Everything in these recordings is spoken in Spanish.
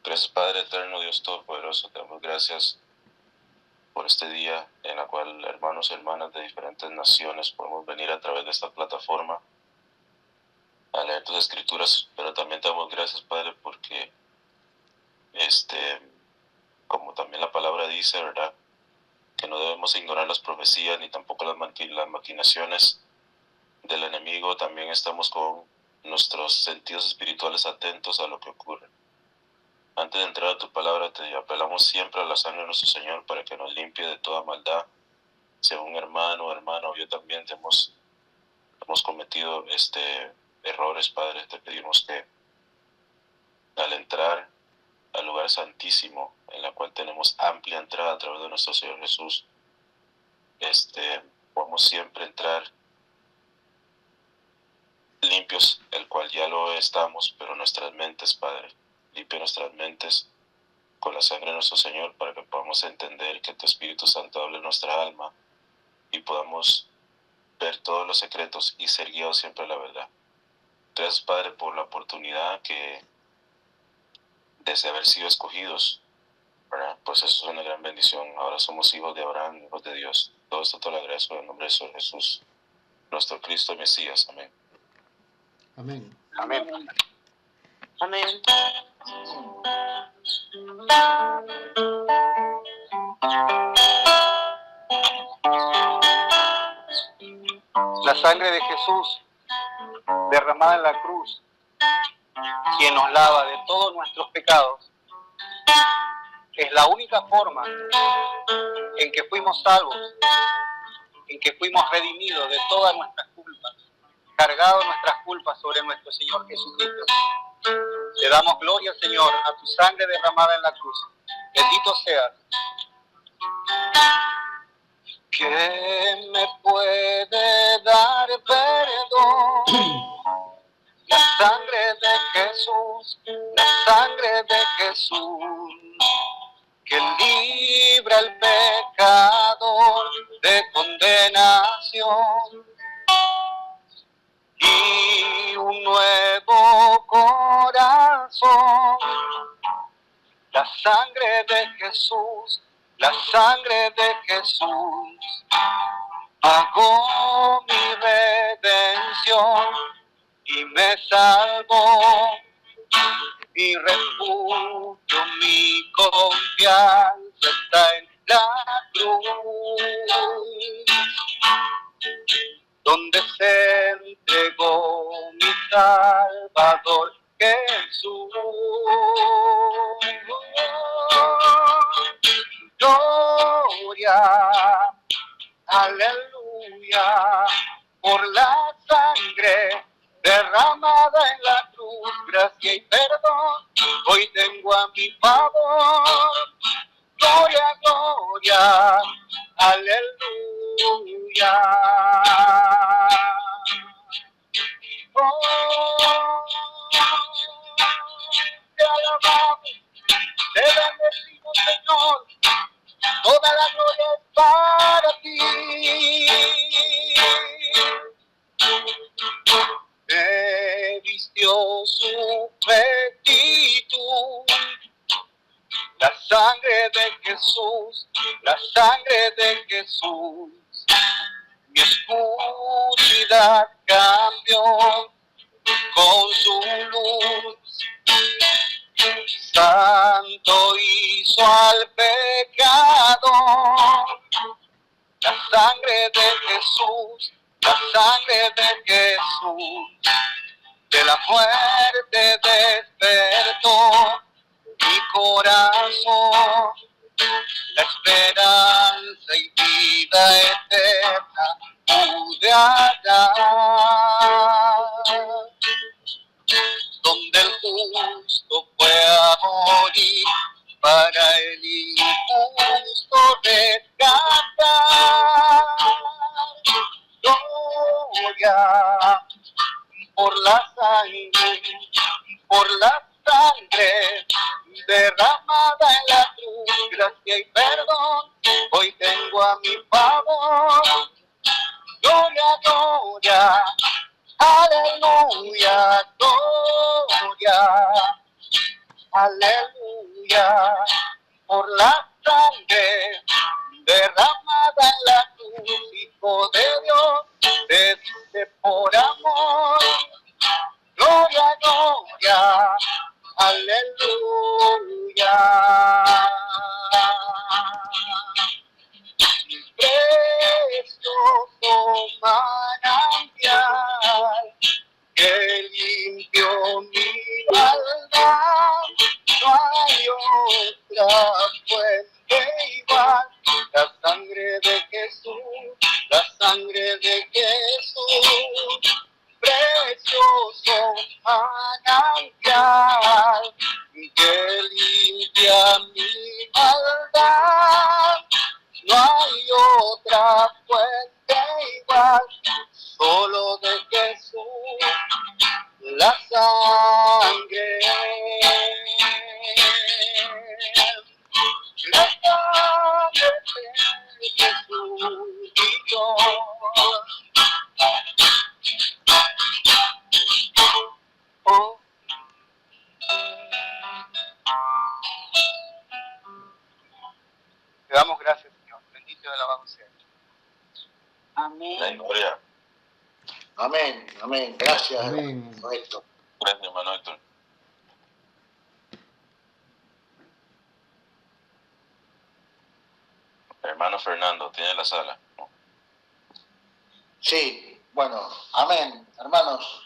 Gracias, Padre eterno, Dios todopoderoso, te damos gracias por este día en el cual hermanos y hermanas de diferentes naciones podemos venir a través de esta plataforma a leer tus escrituras, pero también te damos gracias, Padre, porque como también la palabra dice, ¿verdad?, que no debemos ignorar las profecías ni tampoco las maquinaciones del enemigo. También estamos con nuestros sentidos espirituales atentos a lo que ocurre. Antes de entrar a tu palabra, te apelamos siempre a la sangre de nuestro Señor para que nos limpie de toda maldad. Si un hermano o hermana o yo también hemos cometido errores, Padre, te pedimos que al entrar al lugar santísimo, en la cual tenemos amplia entrada a través de nuestro Señor Jesús, podamos siempre entrar limpios, el cual ya lo estamos, pero nuestras mentes, Padre, limpia nuestras mentes con la sangre de nuestro Señor, para que podamos entender que tu Espíritu Santo hable en nuestra alma y podamos ver todos los secretos y ser guiados siempre a la verdad. Gracias, Padre, por la oportunidad que desde haber sido escogidos, ¿verdad?, pues eso es una gran bendición. Ahora somos hijos de Abraham, hijos de Dios. Todo esto te lo agradezco en el nombre de Jesús, nuestro Cristo y Mesías. Amén. Amén. Amén. Amén. La sangre de Jesús derramada en la cruz, quien nos lava de todos nuestros pecados, es la única forma en que fuimos salvos, en que fuimos redimidos de todas nuestras culpas, cargado nuestras culpas sobre nuestro Señor Jesucristo. Le damos gloria, Señor, a tu sangre derramada en la cruz. Bendito seas. ¿Quién me puede dar perdón? La sangre de Jesús, la sangre de Jesús, que libra al pecador de condenación y un nuevo corazón. La sangre de Jesús, la sangre de Jesús, pagó mi redención y me salvó. Mi refugio, mi confianza está en la cruz, donde se entregó mi Salvador Jesús. Gloria, aleluya, por la sangre derramada en la cruz, gracia y perdón, hoy tengo a mi favor. Gloria, gloria, aleluya. Oh, te alabamos, te bendecimos, Señor, toda la gloria es para ti. Me vistió su rectitud, la sangre de Jesús, la sangre de Jesús, mi oscuridad cambió con su luz. Santo hizo al pecado, la sangre de Jesús, la sangre de Jesús, de la muerte despertó mi corazón, la esperanza y vida eterna pude hallar, donde el justo fue a morir para el injusto rescatar. Gloria por la sangre derramada en la cruz, gracia y perdón, hoy tengo a mi favor. Gloria, gloria, aleluya, gloria, aleluya. aleluya, por la sangre derramada en la cruz, Hijo de Dios, te dice por amor, gloria, gloria, aleluya. Precioso manantial que limpió mi maldad, no hay otra fuente igual. La sangre de Jesús, la sangre de Jesús, precioso manantial que limpia mi maldad. No hay otra fuente igual, solo de Jesús, la sangre. La sangre de Jesucristo. Oh. Te damos gracias, Señor. Bendito y alabado sea. Amén. Gloria. Amén, amén. Gracias, Amén. hermano Héctor. Gracias, hermano Héctor. Hermano Fernando, tiene la sala. Sí, bueno, amén, hermanos.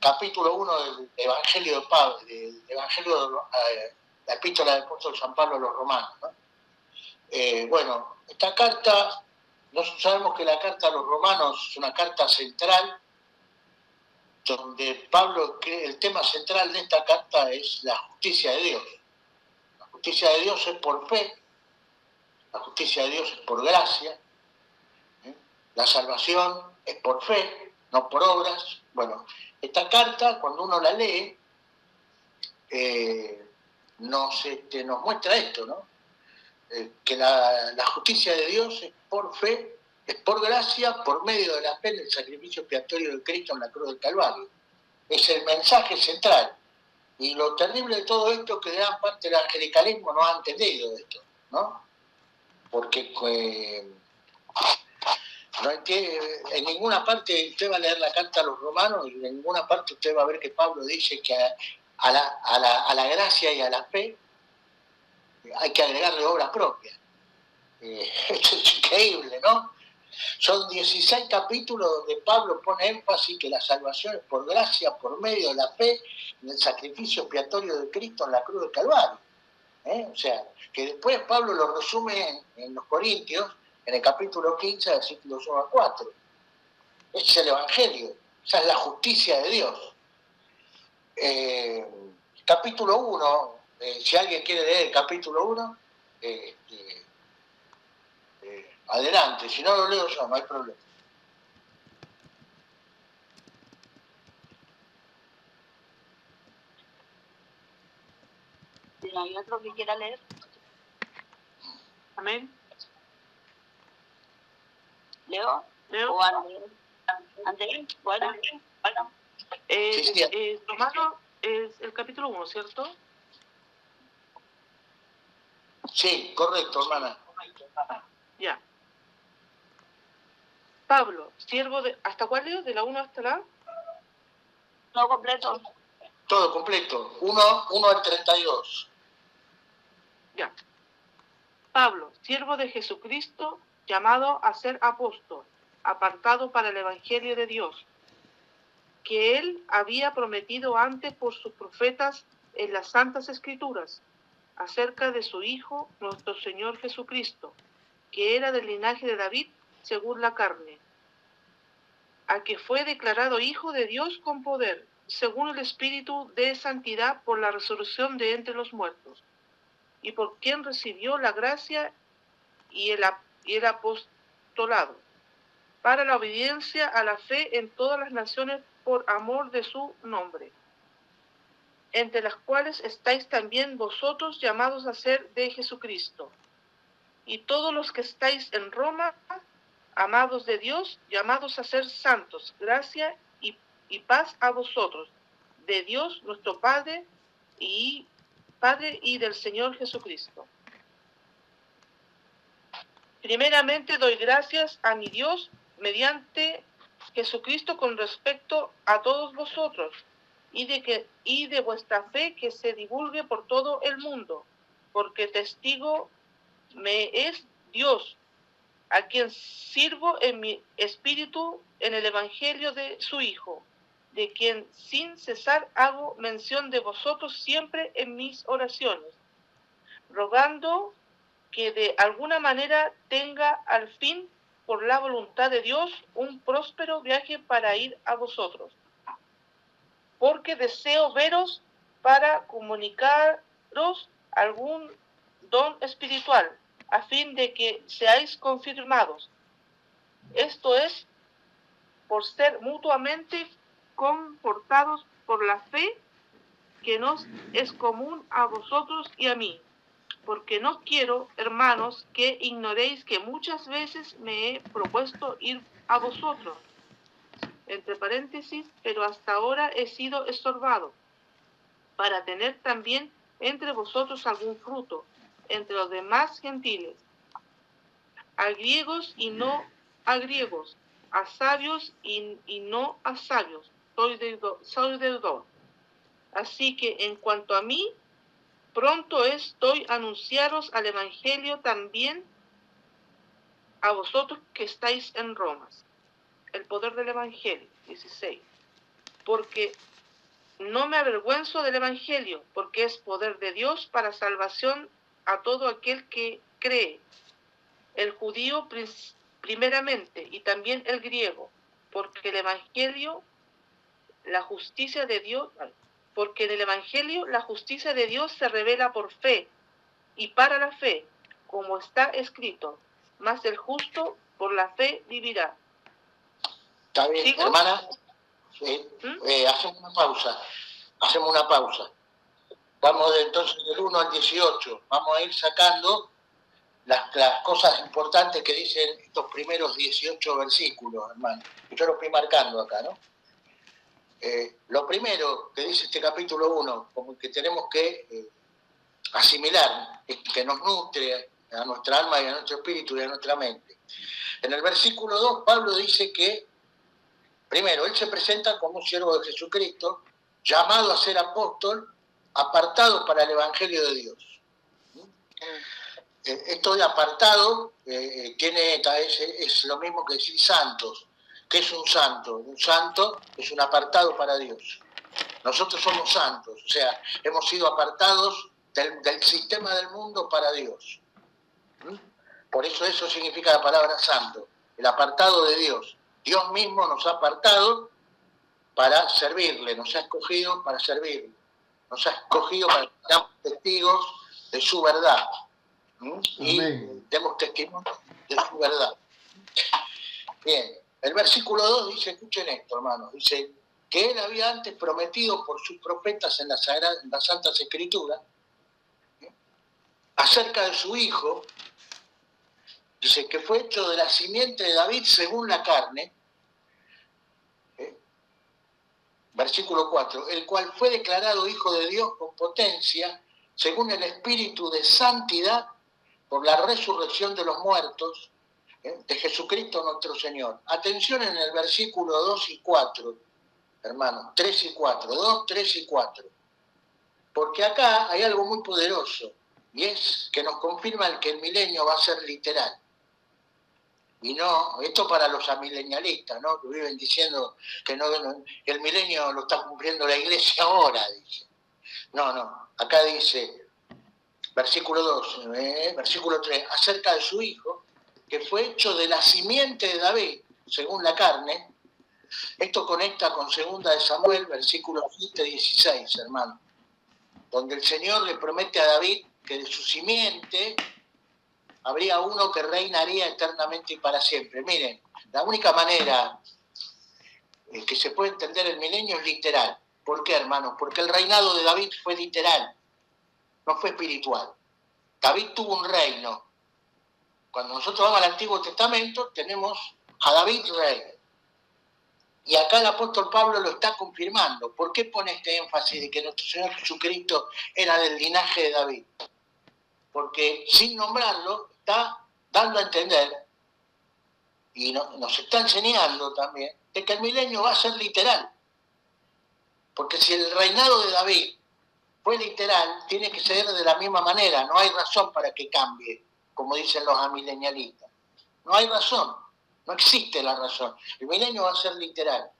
Capítulo 1 del Evangelio de Pablo, del Evangelio de la epístola del apóstol San Pablo a los romanos, ¿no? Bueno, esta carta, nosotros sabemos que la carta a los romanos es una carta central, donde Pablo, el tema central de esta carta es la justicia de Dios. La justicia de Dios es por fe, la justicia de Dios es por gracia, la salvación es por fe, no por obras. Bueno, esta carta, cuando uno la lee, nos muestra esto, ¿no? Que la justicia de Dios es por fe, es por gracia, por medio de la fe en el sacrificio expiatorio de Cristo en la cruz del Calvario. Es el mensaje central. Y lo terrible de todo esto es que gran parte del angelicalismo no ha entendido esto, ¿no? Porque no entiende, en ninguna parte usted va a leer la carta a los romanos y en ninguna parte usted va a ver que Pablo dice que a la gracia y a la fe hay que agregarle obra propia. Esto es increíble, ¿no? Son 16 capítulos donde Pablo pone énfasis que la salvación es por gracia, por medio de la fe en el sacrificio expiatorio de Cristo en la cruz del Calvario. O sea, que después Pablo lo resume en los Corintios, en el capítulo 15, versículos 1 a 4. Ese es el Evangelio, esa es la justicia de Dios. Capítulo 1, si alguien quiere leer el capítulo 1, adelante, si no lo leo yo, no hay problema. Si no hay otro que quiera leer. Amén. ¿Leo? ¿O Andrés? Bueno. Romano es el capítulo 1, ¿cierto? Sí, correcto, hermana. Ya. Pablo, siervo de... ¿Hasta cuál leo? ¿De la 1 hasta la...? No, completo. Todo completo, 1 al 32. Ya. Pablo, siervo de Jesucristo, llamado a ser apóstol, apartado para el Evangelio de Dios, que él había prometido antes por sus profetas en las Santas Escrituras, acerca de su Hijo, nuestro Señor Jesucristo, que era del linaje de David según la carne, a que fue declarado Hijo de Dios con poder, según el Espíritu de santidad por la resurrección de entre los muertos, y por quien recibió la gracia y el apostolado, para la obediencia a la fe en todas las naciones por amor de su nombre, entre las cuales estáis también vosotros llamados a ser de Jesucristo, y todos los que estáis en Roma, amados de Dios, llamados a ser santos, gracia y paz a vosotros, de Dios nuestro Padre y Padre y del Señor Jesucristo. Primeramente doy gracias a mi Dios mediante Jesucristo con respecto a todos vosotros y de vuestra fe que se divulgue por todo el mundo, porque testigo me es Dios, a quien sirvo en mi espíritu en el Evangelio de su Hijo, de quien sin cesar hago mención de vosotros siempre en mis oraciones, rogando que de alguna manera tenga al fin, por la voluntad de Dios, un próspero viaje para ir a vosotros. Porque deseo veros para comunicaros algún don espiritual, a fin de que seáis confirmados. Esto es, por ser mutuamente confortados por la fe que nos es común a vosotros y a mí. Porque no quiero, hermanos, que ignoréis que muchas veces me he propuesto ir a vosotros, entre paréntesis, pero hasta ahora he sido estorbado, para tener también entre vosotros algún fruto, entre los demás gentiles, a griegos y no a griegos, a sabios y no a sabios, soy deudor. Así que en cuanto a mí, pronto estoy a anunciaros al Evangelio también a vosotros que estáis en Roma. El poder del Evangelio, 16. Porque no me avergüenzo del Evangelio, porque es poder de Dios para salvación a todo aquel que cree, el judío primeramente y también el griego, porque el Evangelio, la justicia de Dios, porque en el Evangelio la justicia de Dios se revela por fe y para la fe, como está escrito, mas el justo por la fe vivirá. Está bien, ¿Sigo? hermana, hacemos una pausa. Vamos entonces del 1 al 18, vamos a ir sacando las cosas importantes que dicen estos primeros 18 versículos, hermano. Yo lo estoy marcando acá, ¿no? Lo primero que dice este capítulo 1, como que tenemos que asimilar, que nos nutre a nuestra alma y a nuestro espíritu y a nuestra mente. En el versículo 2, Pablo dice que, primero, él se presenta como un siervo de Jesucristo, llamado a ser apóstol, apartado para el Evangelio de Dios. Esto de apartado es lo mismo que decir santos. ¿Qué es un santo? Un santo es un apartado para Dios. Nosotros somos santos, o sea, hemos sido apartados del sistema del mundo para Dios. Por eso significa la palabra santo, el apartado de Dios. Dios mismo nos ha apartado para servirle, nos ha escogido para servirle, nos ha escogido para que seamos testigos de su verdad. Y demos testimonio de su verdad. Bien, el versículo 2 dice, escuchen esto, hermanos, dice que él había antes prometido por sus profetas en las Santas Escrituras acerca de su hijo, dice que fue hecho de la simiente de David según la carne, versículo 4, el cual fue declarado hijo de Dios con potencia, según el espíritu de santidad, por la resurrección de los muertos, de Jesucristo nuestro Señor. Atención en el versículo 2 y 4, hermanos, 3 y 4, 2, 3 y 4. Porque acá hay algo muy poderoso, y es que nos confirma que el milenio va a ser literal. Y no, esto para los amilenialistas, ¿no? Que viven diciendo que el milenio lo está cumpliendo la iglesia ahora, dice. No, acá dice, versículo 2, versículo 3, acerca de su hijo, que fue hecho de la simiente de David, según la carne. Esto conecta con 2 de Samuel, versículo 7, 16, hermano, donde el Señor le promete a David que de su simiente habría uno que reinaría eternamente y para siempre. Miren, la única manera que se puede entender el milenio es literal. ¿Por qué, hermanos? Porque el reinado de David fue literal, no fue espiritual. David tuvo un reino. Cuando nosotros vamos al Antiguo Testamento, tenemos a David rey. Y acá el apóstol Pablo lo está confirmando. ¿Por qué pone este énfasis de que nuestro Señor Jesucristo era del linaje de David? Porque sin nombrarlo está dando a entender, y nos está enseñando también, de que el milenio va a ser literal. Porque si el reinado de David fue literal, tiene que ser de la misma manera. No hay razón para que cambie, como dicen los amilenialistas. No hay razón. No existe la razón. El milenio va a ser literal.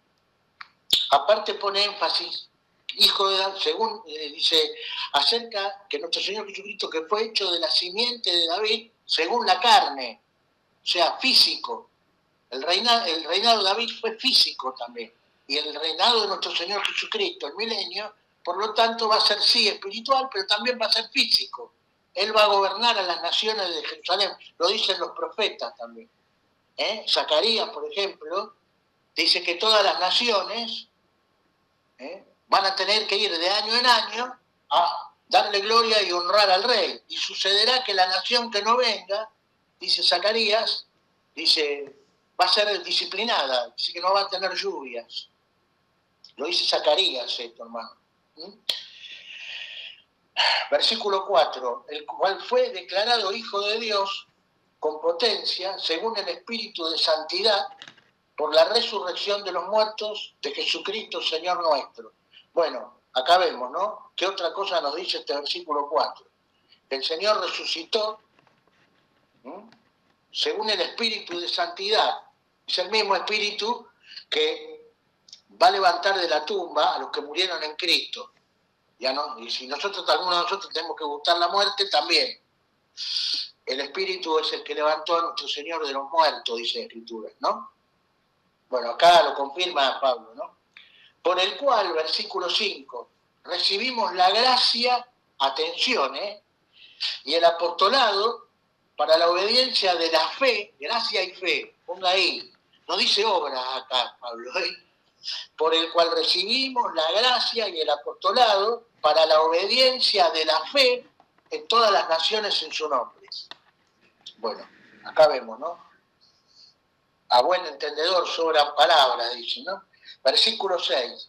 Aparte pone énfasis, hijo de David, según dice, acerca que nuestro Señor Jesucristo, que fue hecho de la simiente de David, según la carne, o sea, físico. El reinado de David fue físico también. Y el reinado de nuestro Señor Jesucristo, el milenio, por lo tanto va a ser sí espiritual, pero también va a ser físico. Él va a gobernar a las naciones de Jerusalén. Lo dicen los profetas también. Zacarías, por ejemplo, dice que todas las naciones van a tener que ir de año en año a darle gloria y honrar al rey. Y sucederá que la nación que no venga, dice Zacarías, dice, va a ser disciplinada, dice que no va a tener lluvias. Lo dice Zacarías esto, hermano. Versículo 4, el cual fue declarado Hijo de Dios con potencia, según el Espíritu de Santidad, por la resurrección de los muertos de Jesucristo, Señor nuestro. Bueno, acá vemos, ¿no? ¿Qué otra cosa nos dice este versículo 4? El Señor resucitó, según el Espíritu de Santidad. Es el mismo Espíritu que va a levantar de la tumba a los que murieron en Cristo. Ya no, y si alguno de nosotros tenemos que gustar la muerte, también. El Espíritu es el que levantó a nuestro Señor de los muertos, dice la Escritura, ¿no? Bueno, acá lo confirma Pablo, ¿no? Por el cual, versículo 5, recibimos la gracia, atención, y el apostolado para la obediencia de la fe, gracia y fe, ponga ahí, no dice obras acá, Pablo, por el cual recibimos la gracia y el apostolado para la obediencia de la fe en todas las naciones en su nombre. Bueno, acá vemos, ¿no? A buen entendedor sobran palabras, dice, ¿no? Versículo 6,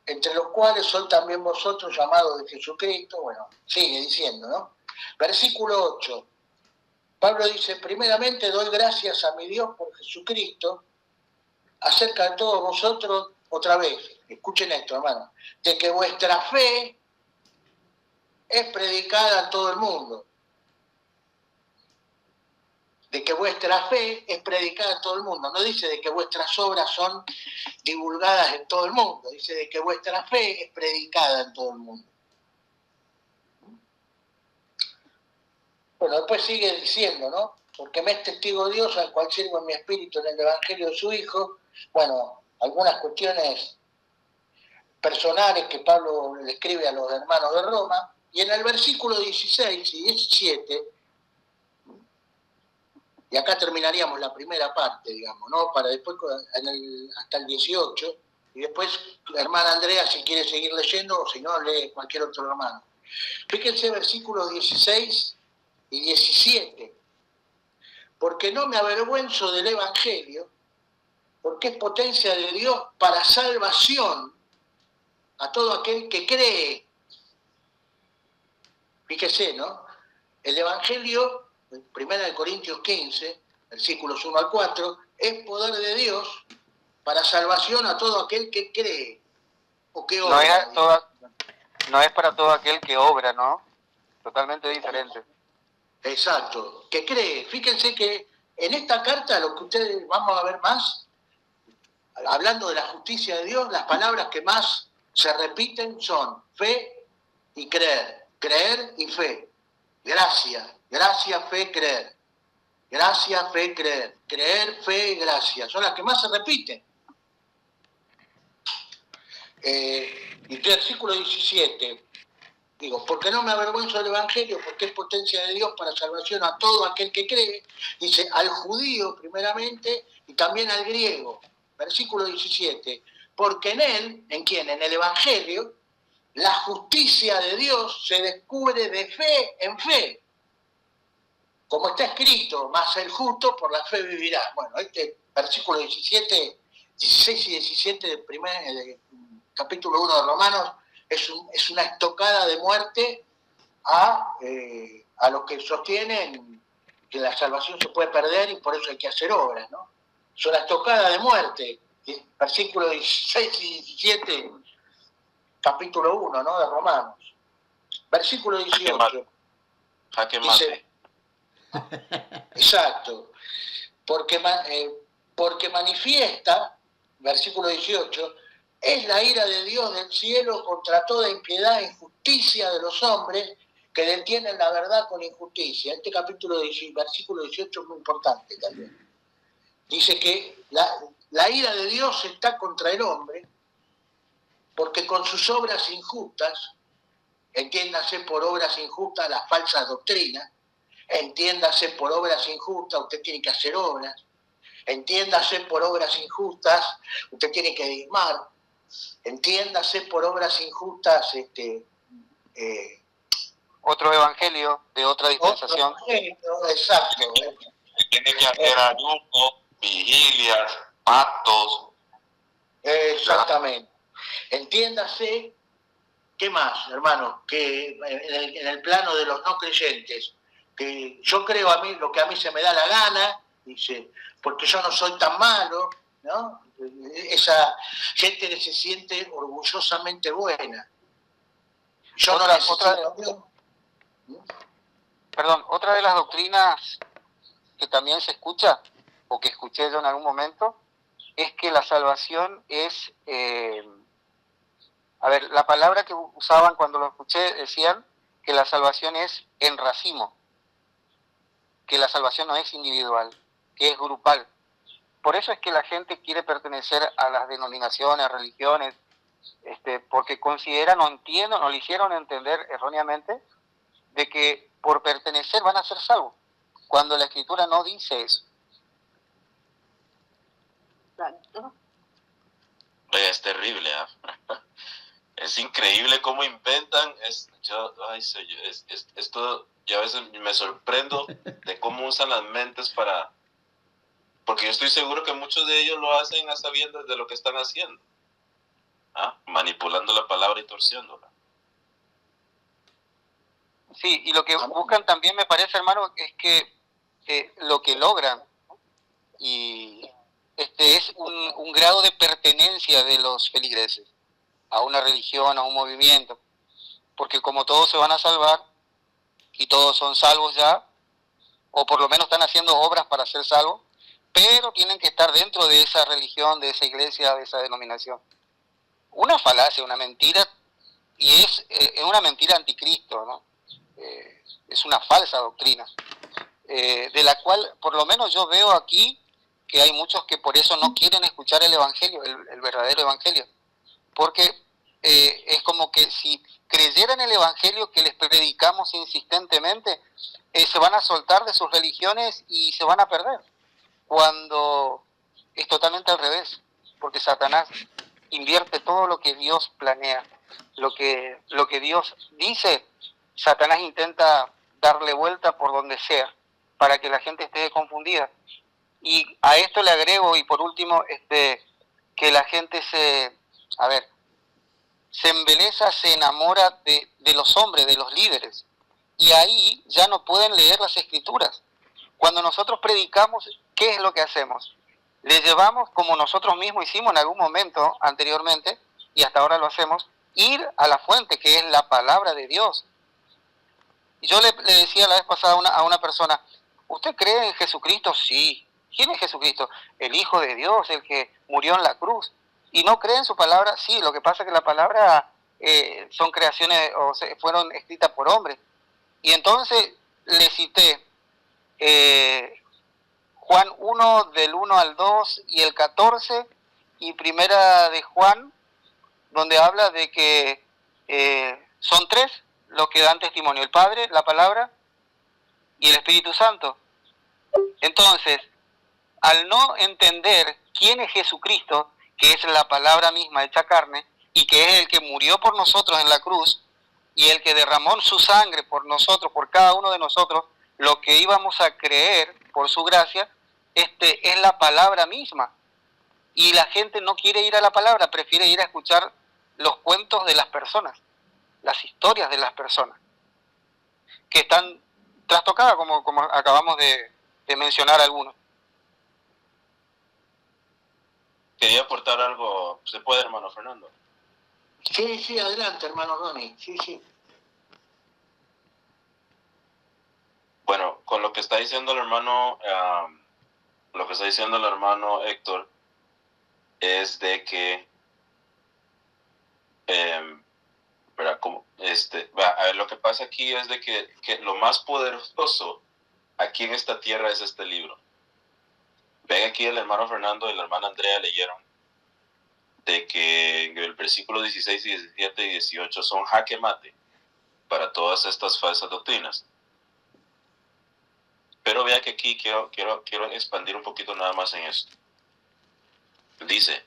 entre los cuales sois también vosotros llamados de Jesucristo, bueno, sigue diciendo, ¿no? Versículo 8, Pablo dice, primeramente doy gracias a mi Dios por Jesucristo, acerca de todos vosotros, otra vez, escuchen esto, hermano, de que vuestra fe es predicada a todo el mundo. De que vuestra fe es predicada en todo el mundo. No dice de que vuestras obras son divulgadas en todo el mundo. Dice de que vuestra fe es predicada en todo el mundo. Bueno, después sigue diciendo, ¿no? Porque me es testigo Dios, al cual sirvo en mi espíritu en el Evangelio de su Hijo. Bueno, algunas cuestiones personales que Pablo le escribe a los hermanos de Roma. Y en el versículo 16 y 17... y acá terminaríamos la primera parte, digamos, ¿no? Para después, hasta el 18, y después la hermana Andrea, si quiere seguir leyendo, o si no, lee cualquier otro hermano. Fíjense versículos 16 y 17. Porque no me avergüenzo del Evangelio, porque es potencia de Dios para salvación a todo aquel que cree. Fíjese, ¿no? El Evangelio, 1 Corintios 15, versículos 1 al 4, es poder de Dios para salvación a todo aquel que cree o que obra. No es para todo aquel que obra, ¿no? Totalmente diferente. Exacto, que cree. Fíjense que en esta carta, lo que ustedes vamos a ver más, hablando de la justicia de Dios, las palabras que más se repiten son fe y creer, creer y fe. Gracia, gracia, fe, creer. Gracia, fe, creer. Creer, fe, gracia. Son las que más se repiten. Y el versículo 17, digo, porque no me avergüenzo del Evangelio, porque es potencia de Dios para salvación a todo aquel que cree. Dice, al judío primeramente y también al griego. Versículo 17, porque en él, ¿en quién? En el Evangelio, la justicia de Dios se descubre de fe en fe. Como está escrito, más el justo por la fe vivirá. Bueno, este versículo 17 16 y 17 del capítulo 1 de Romanos es una estocada de muerte a los que sostienen que la salvación se puede perder y por eso hay que hacer obras, ¿no? Es una estocada de muerte, versículos 16 y 17, capítulo 1, ¿no? De Romanos. Versículo 18. Jaque dice, exacto, porque manifiesta, versículo 18, es la ira de Dios del cielo contra toda impiedad e injusticia de los hombres que detienen la verdad con injusticia. Este versículo 18 es muy importante también. Dice que la ira de Dios está contra el hombre porque con sus obras injustas, entiéndase por obras injustas las falsas doctrinas, entiéndase por obras injustas usted tiene que hacer obras, entiéndase por obras injustas usted tiene que diezmar, entiéndase por obras injustas otro evangelio de otra dispensación. Exacto. Tiene que hacer ayuno, vigilias, pactos. Exactamente. Entiéndase, ¿qué más, hermano? Que en el plano de los no creyentes, que yo creo a mí lo que a mí se me da la gana, dice, porque yo no soy tan malo, ¿no? Esa gente que se siente orgullosamente buena. Yo no necesito... Otra de las doctrinas que también se escucha, o que escuché yo en algún momento, es que la salvación es... la palabra que usaban cuando lo escuché, decían que la salvación es en racimo, que la salvación no es individual, que es grupal. Por eso es que la gente quiere pertenecer a las denominaciones, religiones, porque consideran o entienden, o le hicieron entender erróneamente, de que por pertenecer van a ser salvos, cuando la Escritura no dice eso. Exacto. Es terrible, ¿eh? Es increíble cómo inventan. Esto, yo a veces me sorprendo de cómo usan las mentes para... Porque yo estoy seguro que muchos de ellos lo hacen a sabiendas de lo que están haciendo. Manipulando la palabra y torciéndola. Sí, y lo que buscan también, me parece, hermano, es que lo que logran y es un grado de pertenencia de los feligreses a una religión, a un movimiento, porque como todos se van a salvar y todos son salvos ya, o por lo menos están haciendo obras para ser salvos, pero tienen que estar dentro de esa religión, de esa iglesia, de esa denominación. Una falacia, una mentira, y es una mentira anticristo, ¿no? Es una falsa doctrina, de la cual por lo menos yo veo aquí que hay muchos que por eso no quieren escuchar el evangelio, el verdadero evangelio, porque es como que si creyeran el evangelio que les predicamos insistentemente, se van a soltar de sus religiones y se van a perder, cuando es totalmente al revés, porque Satanás invierte todo lo que Dios planea, lo que Dios dice. Satanás intenta darle vuelta por donde sea para que la gente esté confundida. Y a esto le agrego, y por último, que la gente se embeleza, se enamora de los hombres, de los líderes. Y ahí ya no pueden leer las Escrituras. Cuando nosotros predicamos, ¿qué es lo que hacemos? Le llevamos, como nosotros mismos hicimos en algún momento anteriormente, y hasta ahora lo hacemos, ir a la fuente, que es la palabra de Dios. Y yo le decía la vez pasada a una persona, ¿usted cree en Jesucristo? Sí. ¿Quién es Jesucristo? El Hijo de Dios, el que murió en la cruz. ¿Y no cree en su palabra? Sí, lo que pasa es que la palabra son creaciones, fueron escritas por hombres. Y entonces le cité Juan 1, del 1 al 2 y el 14, y primera de Juan, donde habla de que son tres los que dan testimonio, el Padre, la Palabra y el Espíritu Santo. Entonces, al no entender quién es Jesucristo, que es la palabra misma hecha carne, y que es el que murió por nosotros en la cruz, y el que derramó su sangre por nosotros, por cada uno de nosotros, lo que íbamos a creer por su gracia, es la palabra misma. Y la gente no quiere ir a la palabra, prefiere ir a escuchar los cuentos de las personas, las historias de las personas, que están trastocadas, como acabamos de mencionar algunos. Quería aportar algo, ¿se puede, hermano Fernando? Sí, adelante, hermano Ronnie. Sí. Bueno, con lo que está diciendo el hermano, Héctor, es de que, ¿verdad? A ver, lo que pasa aquí es de que lo más poderoso aquí en esta tierra es este libro. Ven aquí el hermano Fernando y la hermana Andrea leyeron de que en el versículo 16, 17 y 18 son jaque mate para todas estas falsas doctrinas. Pero vea que aquí quiero expandir un poquito nada más en esto. Dice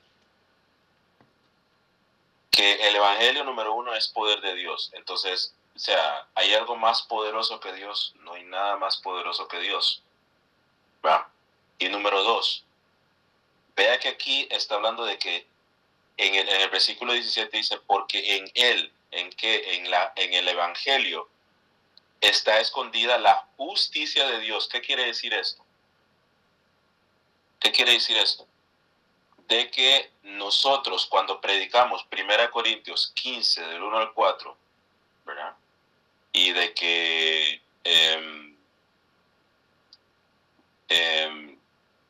que el evangelio número 1 es poder de Dios. Entonces, o sea, ¿hay algo más poderoso que Dios? No hay nada más poderoso que Dios, ¿va? Y número 2, vea que aquí está hablando de que en el versículo 17 dice, porque en él, en el evangelio, está escondida la justicia de Dios. ¿Qué quiere decir esto? ¿Qué quiere decir esto? De que nosotros cuando predicamos 1 Corintios 15, del 1 al 4, ¿verdad? Y de que,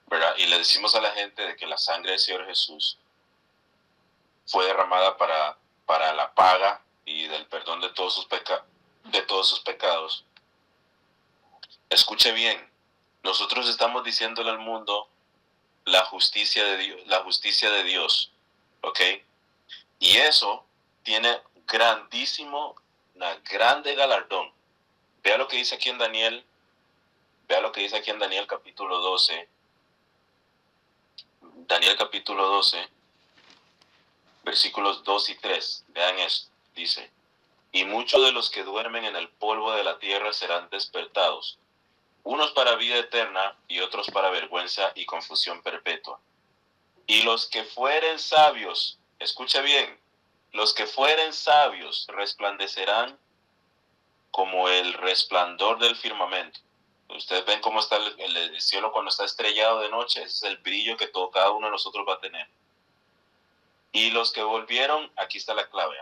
¿verdad? Y le decimos a la gente de que la sangre del Señor Jesús fue derramada para la paga y del perdón de todos sus pecados. Escuche bien, nosotros estamos diciéndole al mundo la justicia de Dios, ¿ok? Y eso tiene grande galardón. Vea lo que dice aquí en Daniel, capítulo 12. Daniel capítulo 12, versículos 2 y 3. Vean esto, dice, y muchos de los que duermen en el polvo de la tierra serán despertados, unos para vida eterna y otros para vergüenza y confusión perpetua. Y los que fueren sabios, escucha bien, los que fueren sabios resplandecerán como el resplandor del firmamento. Ustedes ven cómo está el cielo cuando está estrellado de noche, ese es el brillo que cada uno de nosotros va a tener. Y los que volvieron, aquí está la clave,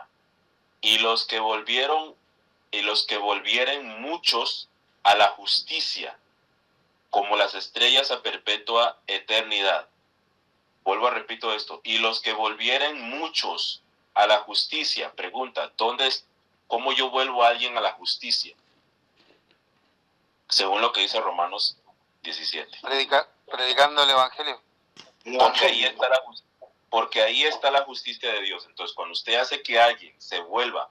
y los que volvieren muchos a la justicia, como las estrellas a perpetua eternidad. Vuelvo a repito esto, y los que volvieren muchos a la justicia. Pregunta, ¿cómo yo vuelvo a alguien a la justicia? Según lo que dice Romanos 17. Predicando el evangelio. Porque ahí está la justicia de Dios. Entonces, cuando usted hace que alguien se vuelva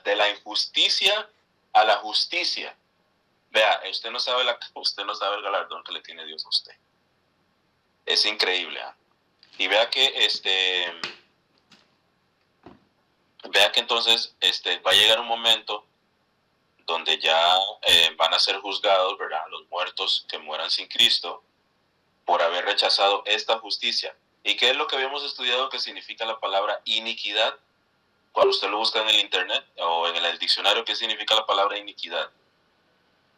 de la injusticia a la justicia, vea, usted no sabe el galardón que le tiene Dios a usted. Es increíble, ¿eh? Y vea que entonces va a llegar un momento donde ya van a ser juzgados, ¿verdad? Los muertos que mueran sin Cristo por haber rechazado esta justicia. ¿Y qué es lo que habíamos estudiado que significa la palabra iniquidad? Cuando usted lo busca en el internet o en el diccionario, ¿qué significa la palabra iniquidad?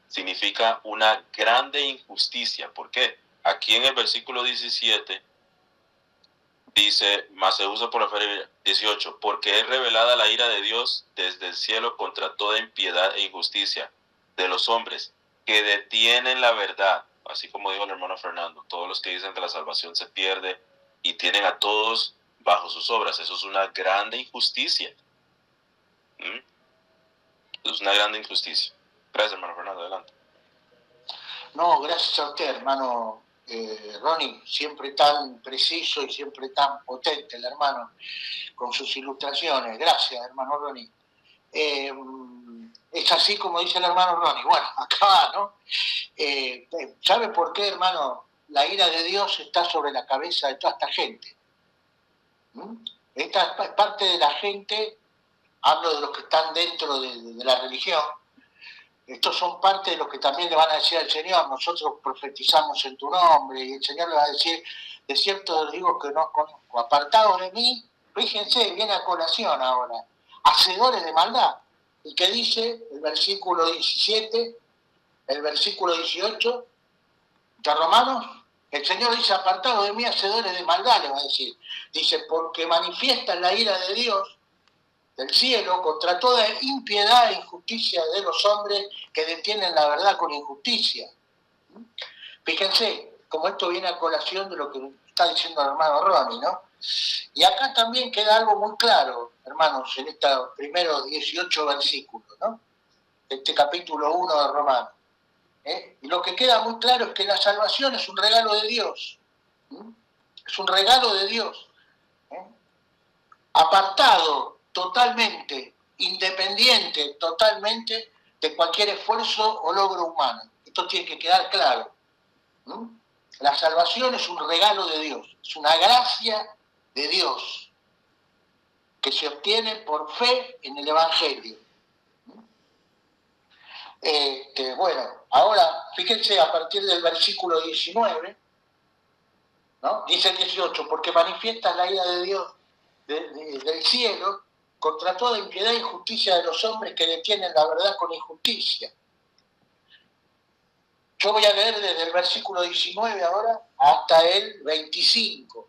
Significa una grande injusticia. ¿Por qué? Aquí en el versículo 17 dice, más se usa por la 18, porque es revelada la ira de Dios desde el cielo contra toda impiedad e injusticia de los hombres que detienen la verdad, así como dijo el hermano Fernando, todos los que dicen que la salvación se pierde y tienen a todos bajo sus obras. Eso es una grande injusticia. Es una grande injusticia. Gracias, hermano Fernando, adelante. No, gracias a usted, hermano Ronnie, siempre tan preciso y siempre tan potente el hermano con sus ilustraciones. Gracias, hermano Ronnie. Es así como dice el hermano Ronnie. Bueno, acá, ¿no? ¿Sabe por qué, hermano? La ira de Dios está sobre la cabeza de toda esta gente. Esta es parte de la gente, hablo de los que están dentro de la religión. Estos son parte de los que también le van a decir al Señor, nosotros profetizamos en tu nombre, y el Señor le va a decir, de cierto les digo que no conozco, apartados de mí, fíjense, viene a colación ahora, hacedores de maldad. ¿Y qué dice el versículo 17, el versículo 18 de Romanos? El Señor dice, apartados de mí, hacedores de maldad, le va a decir. Dice, porque manifiestan la ira de Dios del cielo contra toda impiedad e injusticia de los hombres que detienen la verdad con injusticia. Fíjense, como esto viene a colación de lo que está diciendo el hermano Ronnie, ¿no? Y acá también queda algo muy claro, hermanos, en estos primeros 18 versículos, ¿no? De este capítulo 1 de Romanos. Y lo que queda muy claro es que la salvación es un regalo de Dios. Es un regalo de Dios. Apartado totalmente, independiente totalmente de cualquier esfuerzo o logro humano. Esto tiene que quedar claro. La salvación es un regalo de Dios, es una gracia de Dios que se obtiene por fe en el Evangelio. Bueno, ahora fíjense a partir del versículo 19, ¿no? Dice el 18, porque manifiesta la ira de Dios del cielo contra toda impiedad e injusticia de los hombres que detienen la verdad con injusticia. Yo voy a leer desde el versículo 19 ahora hasta el 25.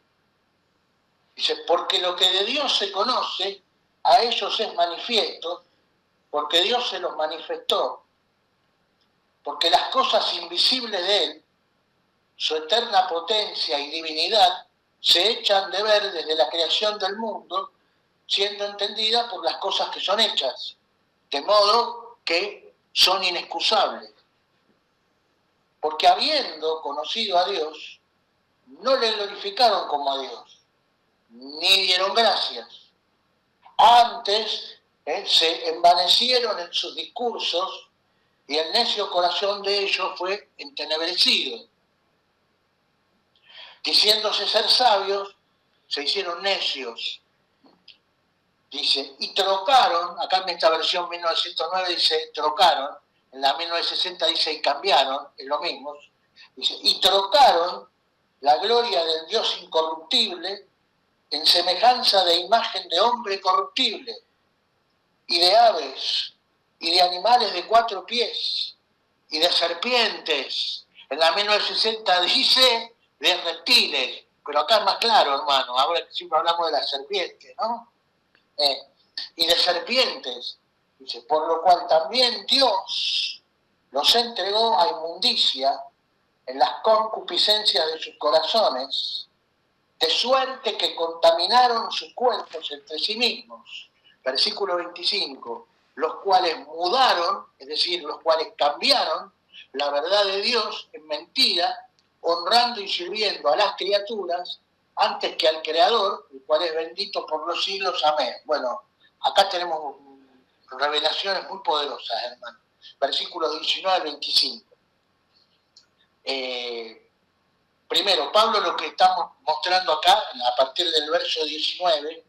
Dice, porque lo que de Dios se conoce, a ellos es manifiesto, porque Dios se los manifestó. Porque las cosas invisibles de Él, su eterna potencia y divinidad, se echan de ver desde la creación del mundo, siendo entendidas por las cosas que son hechas, de modo que son inexcusables. Porque habiendo conocido a Dios, no le glorificaron como a Dios, ni dieron gracias. Antes se envanecieron en sus discursos y el necio corazón de ellos fue entenebrecido. Diciéndose ser sabios, se hicieron necios. Dice, y trocaron, acá en esta versión 1909 dice trocaron, en la 1960 dice y cambiaron, es lo mismo. Dice, y trocaron la gloria del Dios incorruptible en semejanza de imagen de hombre corruptible, y de aves, y de animales de 4 pies, y de serpientes. En la 1960 dice de reptiles, pero acá es más claro, hermano, ahora siempre hablamos de las serpientes, ¿no? Y de serpientes, dice, por lo cual también Dios los entregó a inmundicia en las concupiscencias de sus corazones, de suerte que contaminaron sus cuerpos entre sí mismos. Versículo 25, los cuales mudaron, es decir, los cuales cambiaron la verdad de Dios en mentira, honrando y sirviendo a las criaturas antes que al Creador, el cual es bendito por los siglos. Amén. Bueno, acá tenemos revelaciones muy poderosas, hermano. Versículos 19 al 25. Primero, Pablo lo que estamos mostrando acá, a partir del verso 19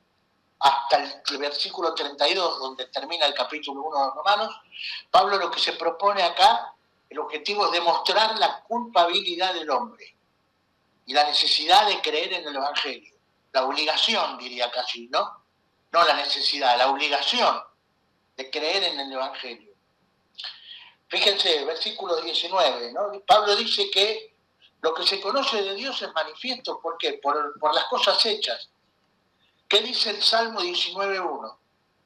hasta el versículo 32, donde termina el capítulo 1 de Romanos, Pablo lo que se propone acá, el objetivo es demostrar la culpabilidad del hombre y la necesidad de creer en el Evangelio. La obligación, diría casi, ¿no? No la necesidad, la obligación de creer en el Evangelio. Fíjense, versículo 19, ¿no? Pablo dice que lo que se conoce de Dios es manifiesto. ¿Por qué? Por las cosas hechas. ¿Qué dice el Salmo 19.1?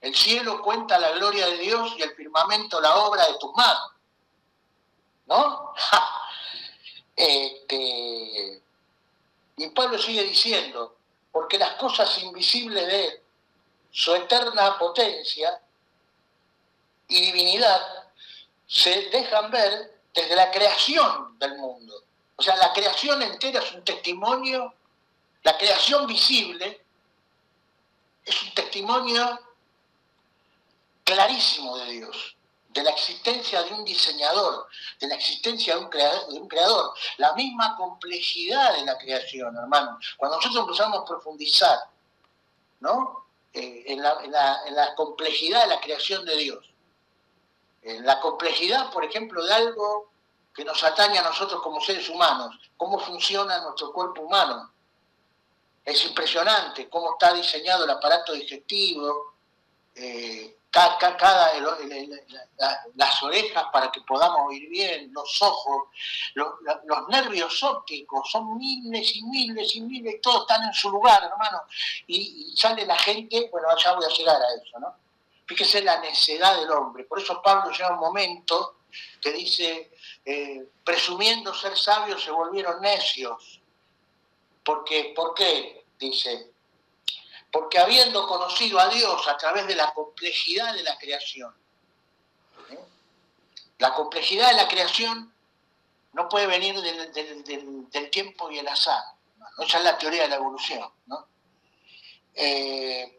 El cielo cuenta la gloria de Dios y el firmamento la obra de tus manos. ¿No? Y Pablo sigue diciendo, porque las cosas invisibles de Él, su eterna potencia y divinidad, se dejan ver desde la creación del mundo. O sea, la creación entera es un testimonio, la creación visible es un testimonio clarísimo de Dios, de la existencia de un diseñador, de la existencia de un creador, la misma complejidad de la creación, hermano. Cuando nosotros empezamos a profundizar, ¿no? En la complejidad de la creación de Dios, en la complejidad, por ejemplo, de algo que nos atañe a nosotros como seres humanos, cómo funciona nuestro cuerpo humano, Es impresionante cómo está diseñado el aparato digestivo, las orejas para que podamos oír bien, los ojos, los nervios ópticos, son miles y miles y miles, todos están en su lugar, hermano. Y sale la gente, bueno, ya voy a llegar a eso, ¿no? Fíjese la necedad del hombre. Por eso Pablo llega un momento que dice, presumiendo ser sabios se volvieron necios. ¿Por qué? Dice, porque habiendo conocido a Dios a través de la complejidad de la creación, la complejidad de la creación no puede venir del tiempo y el azar, ¿no? Esa es la teoría de la evolución, ¿no?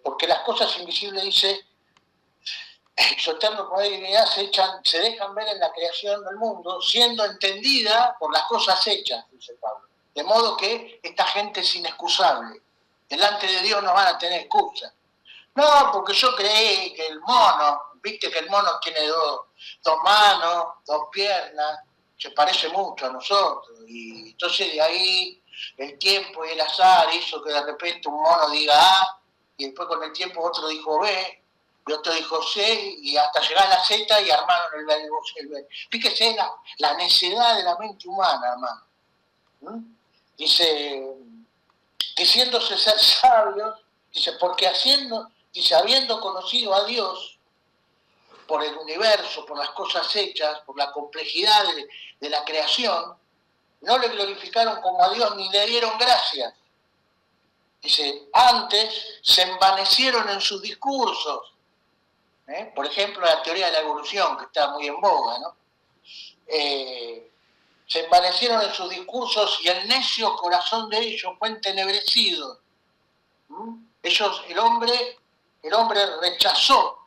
Porque las cosas invisibles, dice, su eterno poder y dignidad se dejan ver en la creación del mundo, siendo entendida por las cosas hechas, dice Pablo. De modo que esta gente es inexcusable. Delante de Dios no van a tener excusa. No, porque yo creí que el mono, viste que el mono tiene dos manos, dos piernas, se parece mucho a nosotros. Y entonces de ahí el tiempo y el azar hizo que de repente un mono diga A, y después con el tiempo otro dijo B, y otro dijo C, y hasta llegar a la Z y armaron el verbo. Fíjese la necedad de la mente humana, hermano. Dice, diciéndose ser sabios, dice, porque habiendo conocido a Dios por el universo, por las cosas hechas, por la complejidad de la creación, no le glorificaron como a Dios ni le dieron gracias. Dice, antes se envanecieron en sus discursos. Por ejemplo, la teoría de la evolución, que está muy en boga, ¿no? Se envanecieron en sus discursos y el necio corazón de ellos fue entenebrecido. El hombre rechazó,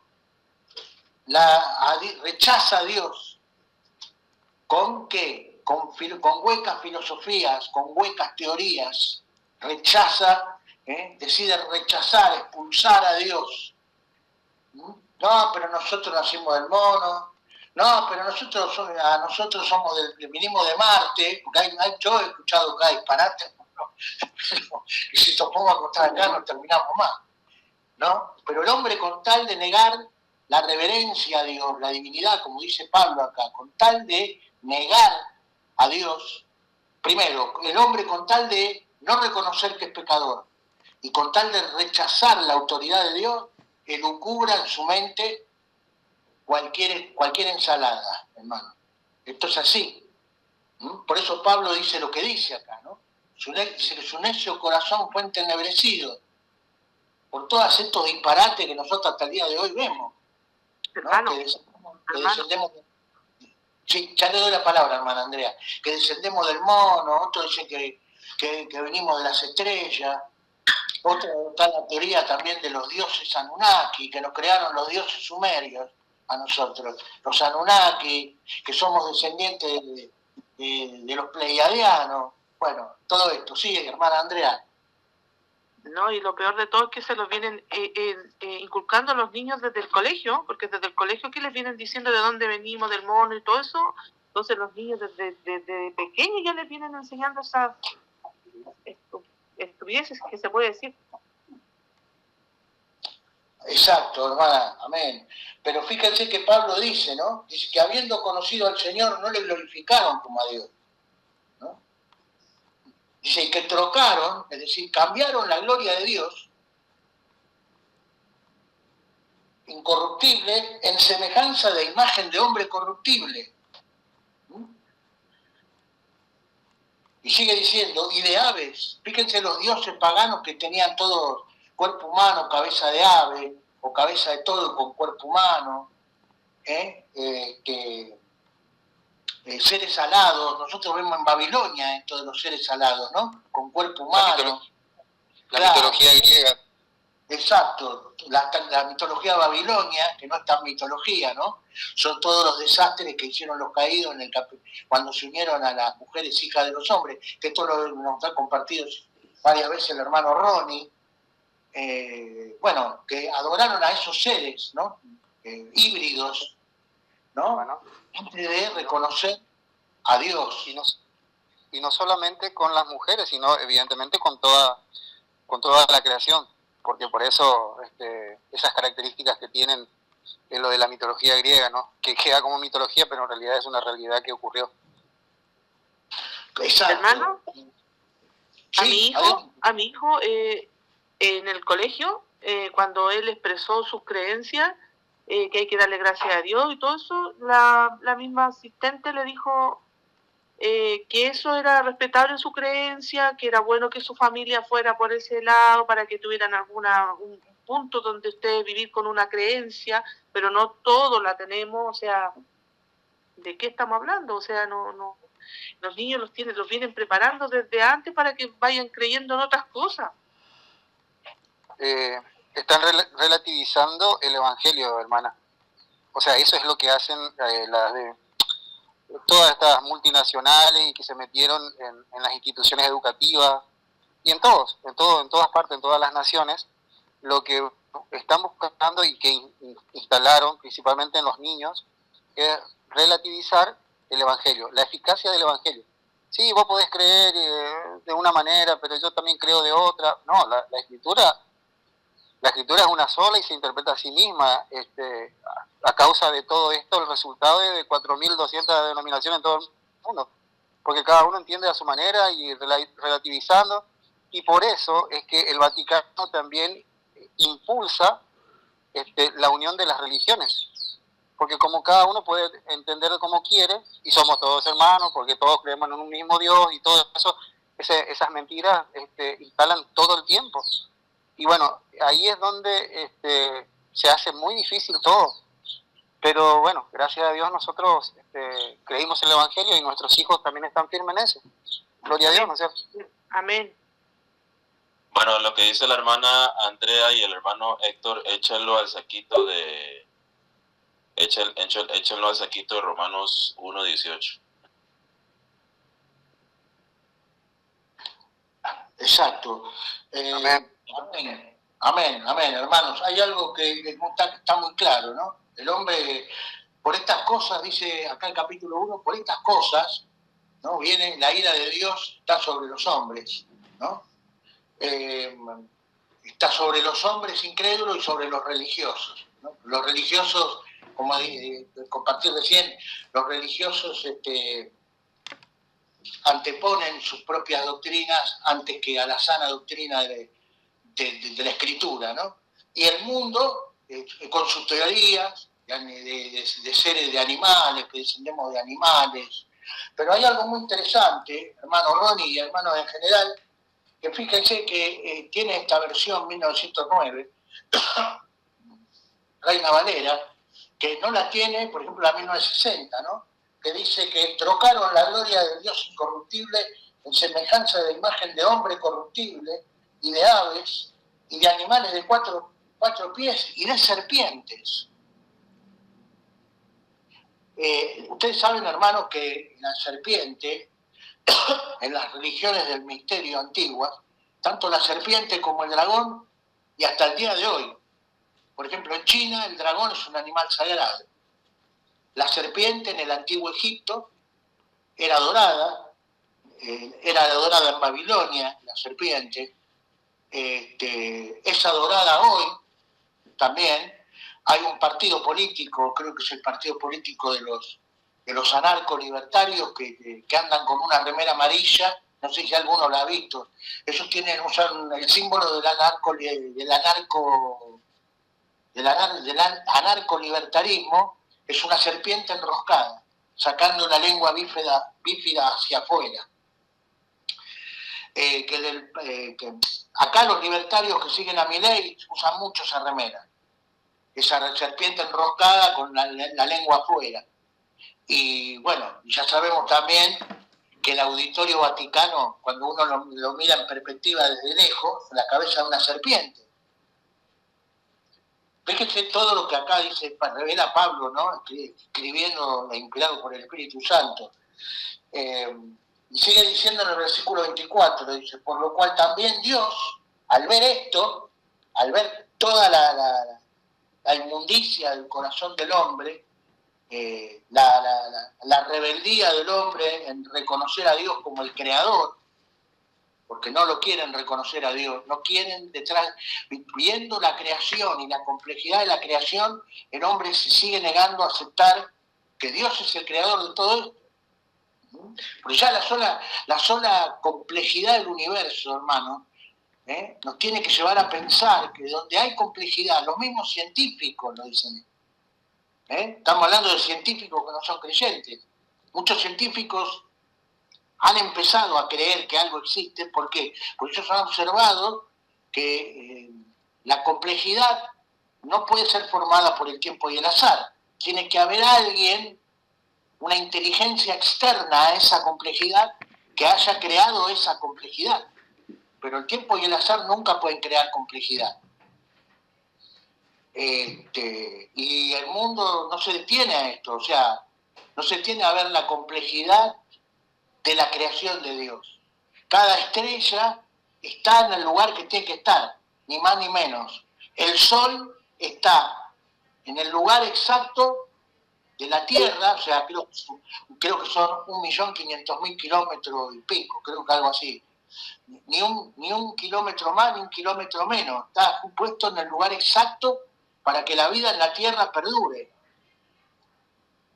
rechaza a Dios. ¿Con qué? Con huecas filosofías, con huecas teorías. Decide rechazar, expulsar a Dios. No, pero nosotros nacimos del mono. No, pero nosotros vinimos de Marte, porque yo he escuchado acá disparates, y si nos pongo a contar acá no terminamos más, ¿no? Pero el hombre, con tal de negar la reverencia a Dios, la divinidad, como dice Pablo acá, con tal de negar a Dios, primero, el hombre con tal de no reconocer que es pecador y con tal de rechazar la autoridad de Dios, elucubra en su mente cualquier ensalada, hermano. Esto es así. Por eso Pablo dice lo que dice acá, ¿no? Su necio corazón fue entenebrecido por todos estos disparates que nosotros hasta el día de hoy vemos, ¿no? Hermano, que descendemos. Sí, ya le doy la palabra, hermana Andrea. Que descendemos del mono, otros dicen que venimos de las estrellas. Otra está la teoría también de los dioses Anunnaki, que nos crearon los dioses sumerios a nosotros. Los Anunnaki, que somos descendientes de los pleiadianos. Bueno, todo esto. Sí, hermana Andrea. No, y lo peor de todo es que se los vienen inculcando a los niños desde el colegio, porque desde el colegio que les vienen diciendo de dónde venimos, del mono y todo eso. Entonces los niños desde pequeños ya les vienen enseñando esas estupideces que se puede decir. Exacto, hermana, amén. Pero fíjense que Pablo dice, ¿no? Dice que habiendo conocido al Señor no le glorificaron como a Dios, ¿no? Dice, y que trocaron, es decir, cambiaron la gloria de Dios, incorruptible, en semejanza de imagen de hombre corruptible. Y sigue diciendo, y de aves, fíjense los dioses paganos que tenían todos cuerpo humano, cabeza de ave, o cabeza de todo con cuerpo humano, seres alados, nosotros vemos en Babilonia esto de los seres alados, ¿no? Con cuerpo humano. La mitología griega. Exacto, la mitología babilonia, que no es tan mitología, ¿no? Son todos los desastres que hicieron los caídos cuando se unieron a las mujeres hijas de los hombres, que esto nos ha compartido varias veces el hermano Ronnie, que adoraron a esos seres, ¿no? Híbridos, ¿no? Bueno, antes de reconocer a Dios. Y no solamente con las mujeres, sino evidentemente con toda con toda la creación, porque por eso esas características que tienen en lo de la mitología griega, ¿no? Que queda como mitología, pero en realidad es una realidad que ocurrió. Exacto. Hermano, Sí, a mi hijo en el colegio, cuando él expresó sus creencias, que hay que darle gracias a Dios y todo eso, la misma asistente le dijo que eso era respetable en su creencia, que era bueno que su familia fuera por ese lado para que tuvieran un punto donde ustedes vivir con una creencia, pero no todos la tenemos, o sea, ¿de qué estamos hablando? O sea, no los niños los vienen preparando desde antes para que vayan creyendo en otras cosas. Están relativizando el evangelio, hermana. O sea, eso es lo que hacen todas estas multinacionales y que se metieron en las instituciones educativas y en todas partes, en todas las naciones. Lo que están buscando y que instalaron principalmente en los niños es relativizar el evangelio, la eficacia del evangelio. Sí, vos podés creer de una manera, pero yo también creo de otra. No, la escritura es una sola y se interpreta a sí misma. A causa de todo esto, el resultado es de 4.200 denominaciones en todo el mundo, porque cada uno entiende a su manera y relativizando, y por eso es que el Vaticano también impulsa la unión de las religiones, porque como cada uno puede entender como quiere, y somos todos hermanos, porque todos creemos en un mismo Dios, y todo eso, esas mentiras instalan todo el tiempo. Y bueno, ahí es donde se hace muy difícil todo. Pero bueno, gracias a Dios nosotros creímos en el Evangelio y nuestros hijos también están firmes en eso. Gloria a Dios, ¿no es cierto? Amén. Bueno, lo que dice la hermana Andrea y el hermano Héctor, échenlo al saquito de Romanos 1:18. Exacto. Amén, hermanos. Hay algo que está muy claro, ¿no? El hombre, por estas cosas, dice acá el capítulo 1, por estas cosas, ¿no? Viene la ira de Dios, está sobre los hombres, ¿no? Está sobre los hombres incrédulos y sobre los religiosos, ¿no? Los religiosos, como compartí recién, los religiosos anteponen sus propias doctrinas antes que a la sana doctrina de la escritura, ¿no? Y el mundo, con sus teorías de seres de animales, que descendemos de animales. Pero hay algo muy interesante, hermano Ronnie y hermanos en general, que fíjense que tiene esta versión 1909, Reina Valera, que no la tiene, por ejemplo, la 1960, ¿no? Que dice que trocaron la gloria del Dios incorruptible en semejanza de imagen de hombre corruptible y de aves y de animales de cuatro pies y de serpientes. Ustedes saben, hermanos, que la serpiente, en las religiones del misterio antiguas, tanto la serpiente como el dragón, y hasta el día de hoy, por ejemplo, en China el dragón es un animal sagrado. La serpiente en el antiguo Egipto era adorada en Babilonia, la serpiente, es adorada hoy también. Hay un partido político, creo que es el partido político de los anarco-libertarios que andan con una remera amarilla, no sé si alguno la ha visto. Ellos usan el símbolo del anarco-libertarismo, es una serpiente enroscada, sacando la lengua bífida hacia afuera. Acá los libertarios que siguen a Milei usan mucho esa remera, esa serpiente enroscada con la lengua afuera. Y bueno, ya sabemos también que el Auditorio Vaticano, cuando uno lo mira en perspectiva desde lejos, la cabeza de una serpiente. Fíjense todo lo que acá dice, revela Pablo, ¿no? Escribiendo, inspirado por el Espíritu Santo. Y sigue diciendo en el versículo 24, dice, por lo cual también Dios, al ver esto, al ver toda la inmundicia del corazón del hombre, la rebeldía del hombre en reconocer a Dios como el creador, porque no lo quieren reconocer a Dios, no quieren detrás, viendo la creación y la complejidad de la creación, el hombre se sigue negando a aceptar que Dios es el creador de todo esto. Porque ya la sola complejidad del universo, hermano, nos tiene que llevar a pensar que donde hay complejidad, los mismos científicos lo dicen. Estamos hablando de científicos que no son creyentes. Muchos científicos han empezado a creer que algo existe. ¿Por qué? Porque ellos han observado que la complejidad no puede ser formada por el tiempo y el azar. Tiene que haber alguien, una inteligencia externa a esa complejidad, que haya creado esa complejidad. Pero el tiempo y el azar nunca pueden crear complejidad. Y el mundo no se detiene a esto, o sea, no se detiene a ver la complejidad de la creación de Dios. Cada estrella está en el lugar que tiene que estar, ni más ni menos. El sol está en el lugar exacto de la Tierra, o sea, creo que son 1.500.000 kilómetros y pico, creo que algo así. Ni un kilómetro más ni un kilómetro menos. Está puesto en el lugar exacto para que la vida en la Tierra perdure.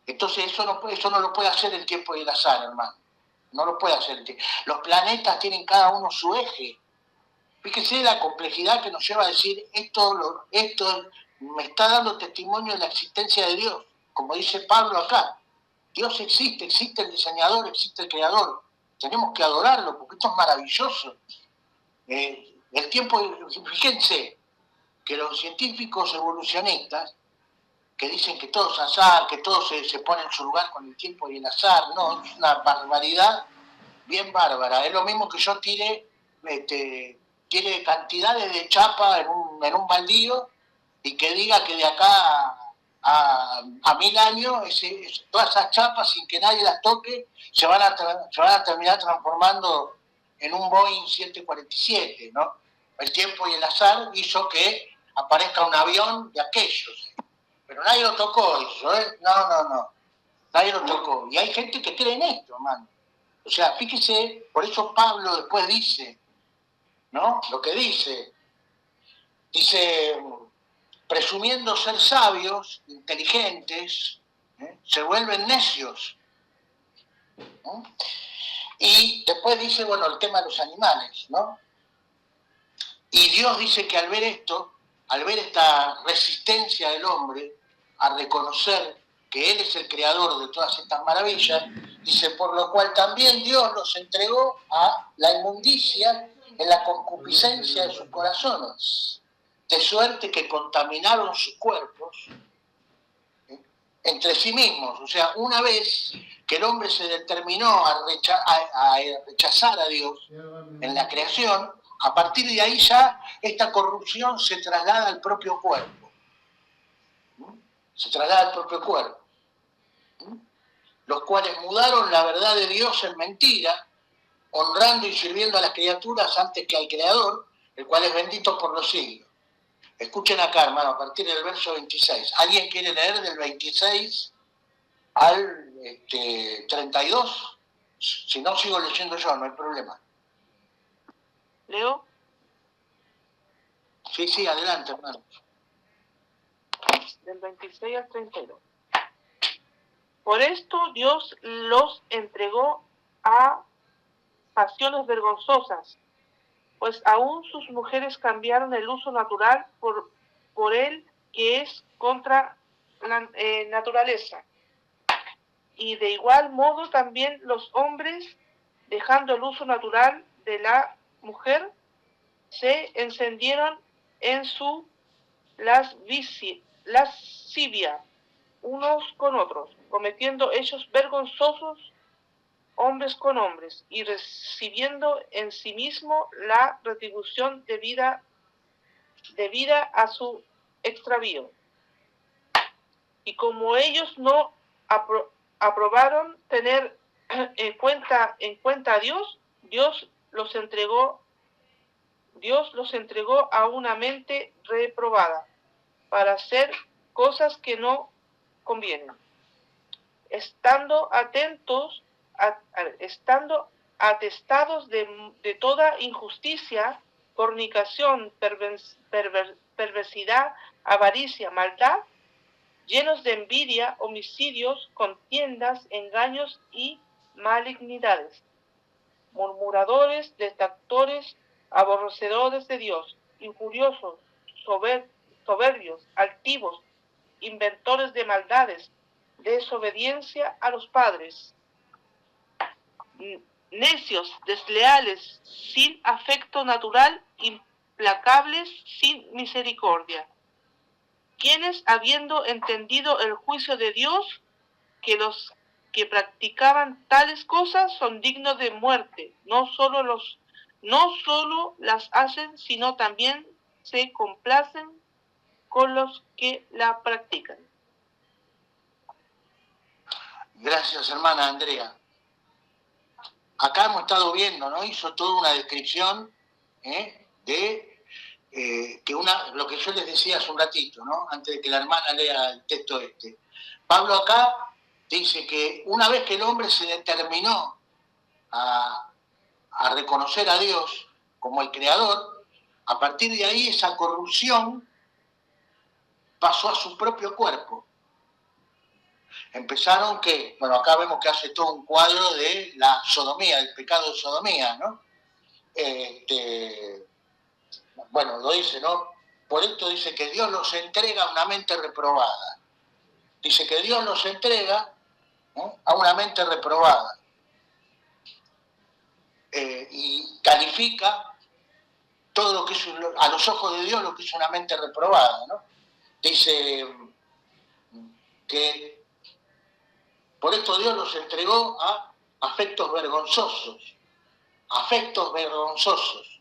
Entonces eso no lo puede hacer el tiempo y el azar, hermano. No lo puede hacer el tiempo. Los planetas tienen cada uno su eje. Fíjese la complejidad que nos lleva a decir esto me está dando testimonio de la existencia de Dios. Como dice Pablo acá, Dios existe el diseñador, existe el creador. Tenemos que adorarlo porque esto es maravilloso. El tiempo, fíjense que los científicos evolucionistas que dicen que todo es azar, que todo se pone en su lugar con el tiempo y el azar, no, es una barbaridad bien bárbara. Es lo mismo que yo tire cantidades de chapa en un baldío y que diga que de acá a 1000 años todas esas chapas, sin que nadie las toque, se van a terminar transformando en un Boeing 747, ¿no? El tiempo y el azar hizo que aparezca un avión de aquellos. Pero nadie lo tocó eso, No. Nadie lo tocó. Y hay gente que cree en esto, hermano. O sea, fíjese, por eso Pablo después dice, ¿no? Lo que dice, presumiendo ser sabios, inteligentes, se vuelven necios. Y después dice, bueno, el tema de los animales, ¿no? Y Dios dice que al ver esto, al ver esta resistencia del hombre a reconocer que Él es el creador de todas estas maravillas, dice, por lo cual también Dios los entregó a la inmundicia en la concupiscencia de sus corazones, de suerte que contaminaron sus cuerpos entre sí mismos. O sea, una vez que el hombre se determinó a rechazar a Dios en la creación, a partir de ahí ya esta corrupción se traslada al propio cuerpo. Se traslada al propio cuerpo. Los cuales mudaron la verdad de Dios en mentira, honrando y sirviendo a las criaturas antes que al Creador, el cual es bendito por los siglos. Escuchen acá, hermano, a partir del verso 26. ¿Alguien quiere leer del 26 al 32? Si no, sigo leyendo yo, no hay problema. ¿Leo? Sí, adelante, hermano. Del 26 al 32. Por esto Dios los entregó a pasiones vergonzosas, pues aún sus mujeres cambiaron el uso natural por el que es contra la naturaleza. Y de igual modo también los hombres, dejando el uso natural de la mujer, se encendieron en su lascivia unos con otros, cometiendo hechos vergonzosos hombres con hombres, y recibiendo en sí mismo la retribución debida a su extravío. Y como ellos no aprobaron tener en cuenta a Dios, Dios los entregó a una mente reprobada para hacer cosas que no convienen, estando atestados de toda injusticia, fornicación, perversidad, avaricia, maldad, llenos de envidia, homicidios, contiendas, engaños y malignidades, murmuradores, detractores, aborrecedores de Dios, injuriosos, soberbios, altivos, inventores de maldades, desobediencia a los padres, necios, desleales, sin afecto natural, implacables, sin misericordia, quienes, habiendo entendido el juicio de Dios, que los que practicaban tales cosas son dignos de muerte, no solo las hacen, sino también se complacen con los que la practican. Gracias, hermana Andrea. Acá hemos estado viendo, ¿no? Hizo toda una descripción de lo que yo les decía hace un ratito, ¿no? Antes de que la hermana lea el texto este. Pablo acá dice que una vez que el hombre se determinó a reconocer a Dios como el creador, a partir de ahí esa corrupción pasó a su propio cuerpo. Empezaron acá vemos que hace todo un cuadro de la sodomía, del pecado de sodomía, ¿no? Lo dice, ¿no? Por esto dice que Dios los entrega a una mente reprobada. Dice que Dios los entrega, ¿no?, a una mente reprobada. Y califica todo lo que es, a los ojos de Dios, lo que es una mente reprobada, ¿no? Dice que por esto Dios los entregó a afectos vergonzosos. Afectos vergonzosos.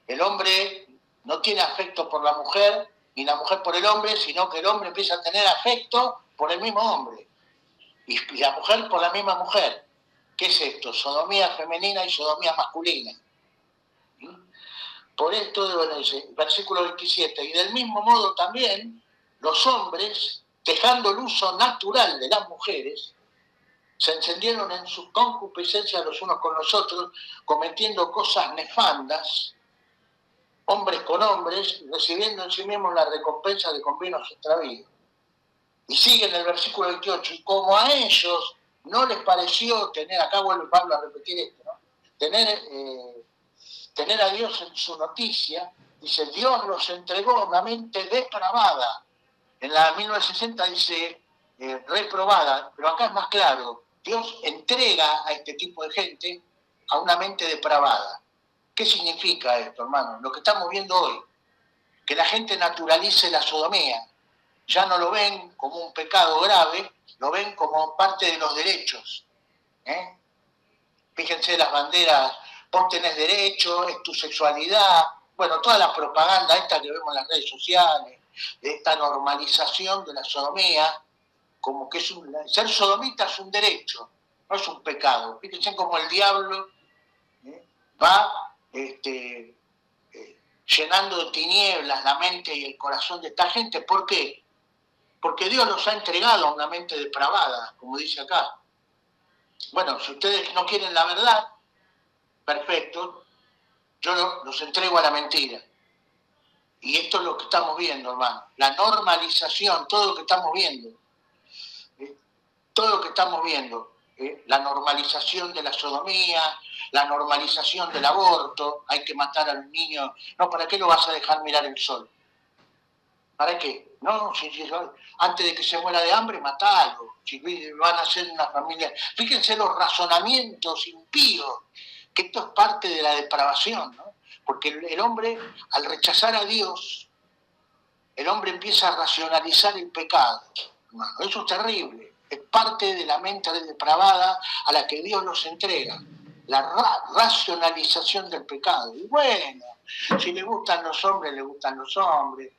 El hombre no tiene afecto por la mujer, ni la mujer por el hombre, sino que el hombre empieza a tener afecto por el mismo hombre. Y la mujer por la misma mujer. ¿Qué es esto? Sodomía femenina y sodomía masculina. Por esto, dice, versículo 27, y del mismo modo también los hombres, dejando el uso natural de las mujeres, se encendieron en su concupiscencia los unos con los otros, cometiendo cosas nefandas, hombres con hombres, recibiendo en sí mismos la recompensa de convenios extravíos. Y sigue en el versículo 28, y como a ellos no les pareció tener, acá vuelve Pablo a repetir esto, ¿no?, tener a Dios en su noticia, dice, Dios los entregó a una mente depravada. En la 1960 dice reprobada, pero acá es más claro, Dios entrega a este tipo de gente a una mente depravada. ¿Qué significa esto, hermano? Lo que estamos viendo hoy, que la gente naturalice la sodomía, ya no lo ven como un pecado grave, lo ven como parte de los derechos. Fíjense las banderas, vos tenés derecho, es tu sexualidad, bueno, toda la propaganda esta que vemos en las redes sociales, de esta normalización de la sodomía, como que ser sodomita es un derecho, no es un pecado. Fíjense cómo el diablo va llenando de tinieblas la mente y el corazón de esta gente. ¿Por qué? Porque Dios los ha entregado a una mente depravada, como dice acá. Bueno, si ustedes no quieren la verdad, perfecto, yo los entrego a la mentira. Y esto es lo que estamos viendo, hermano. La normalización, todo lo que estamos viendo. Todo lo que estamos viendo. La normalización de la sodomía, la normalización del aborto. Hay que matar a los niños. No, ¿para qué lo vas a dejar mirar el sol? ¿Para qué? No, antes de que se muera de hambre, matalo. Si van a ser una familia. Fíjense los razonamientos impíos, que esto es parte de la depravación, ¿no? Porque el hombre, al rechazar a Dios, el hombre empieza a racionalizar el pecado. Hermano, eso es terrible. Es parte de la mente depravada a la que Dios nos entrega. La racionalización del pecado. Y bueno, si le gustan los hombres, le gustan los hombres.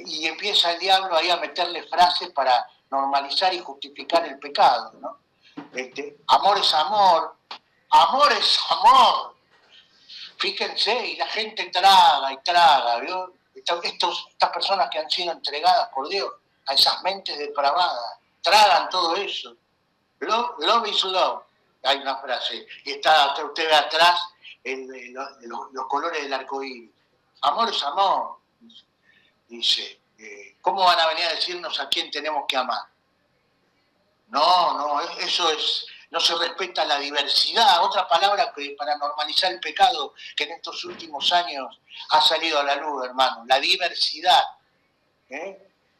Y empieza el diablo ahí a meterle frases para normalizar y justificar el pecado, ¿no? Amor es amor. Amor es amor. Fíjense, y la gente traga y traga, ¿vio? Estas personas que han sido entregadas por Dios a esas mentes depravadas, tragan todo eso. Love is love. hay una frase, y está, usted ve atrás los colores del arco iris. Amor es amor, dice. ¿Cómo van a venir a decirnos a quién tenemos que amar? No, eso es, no se respeta la diversidad. Otra palabra que para normalizar el pecado que en estos últimos años ha salido a la luz, hermano, la diversidad.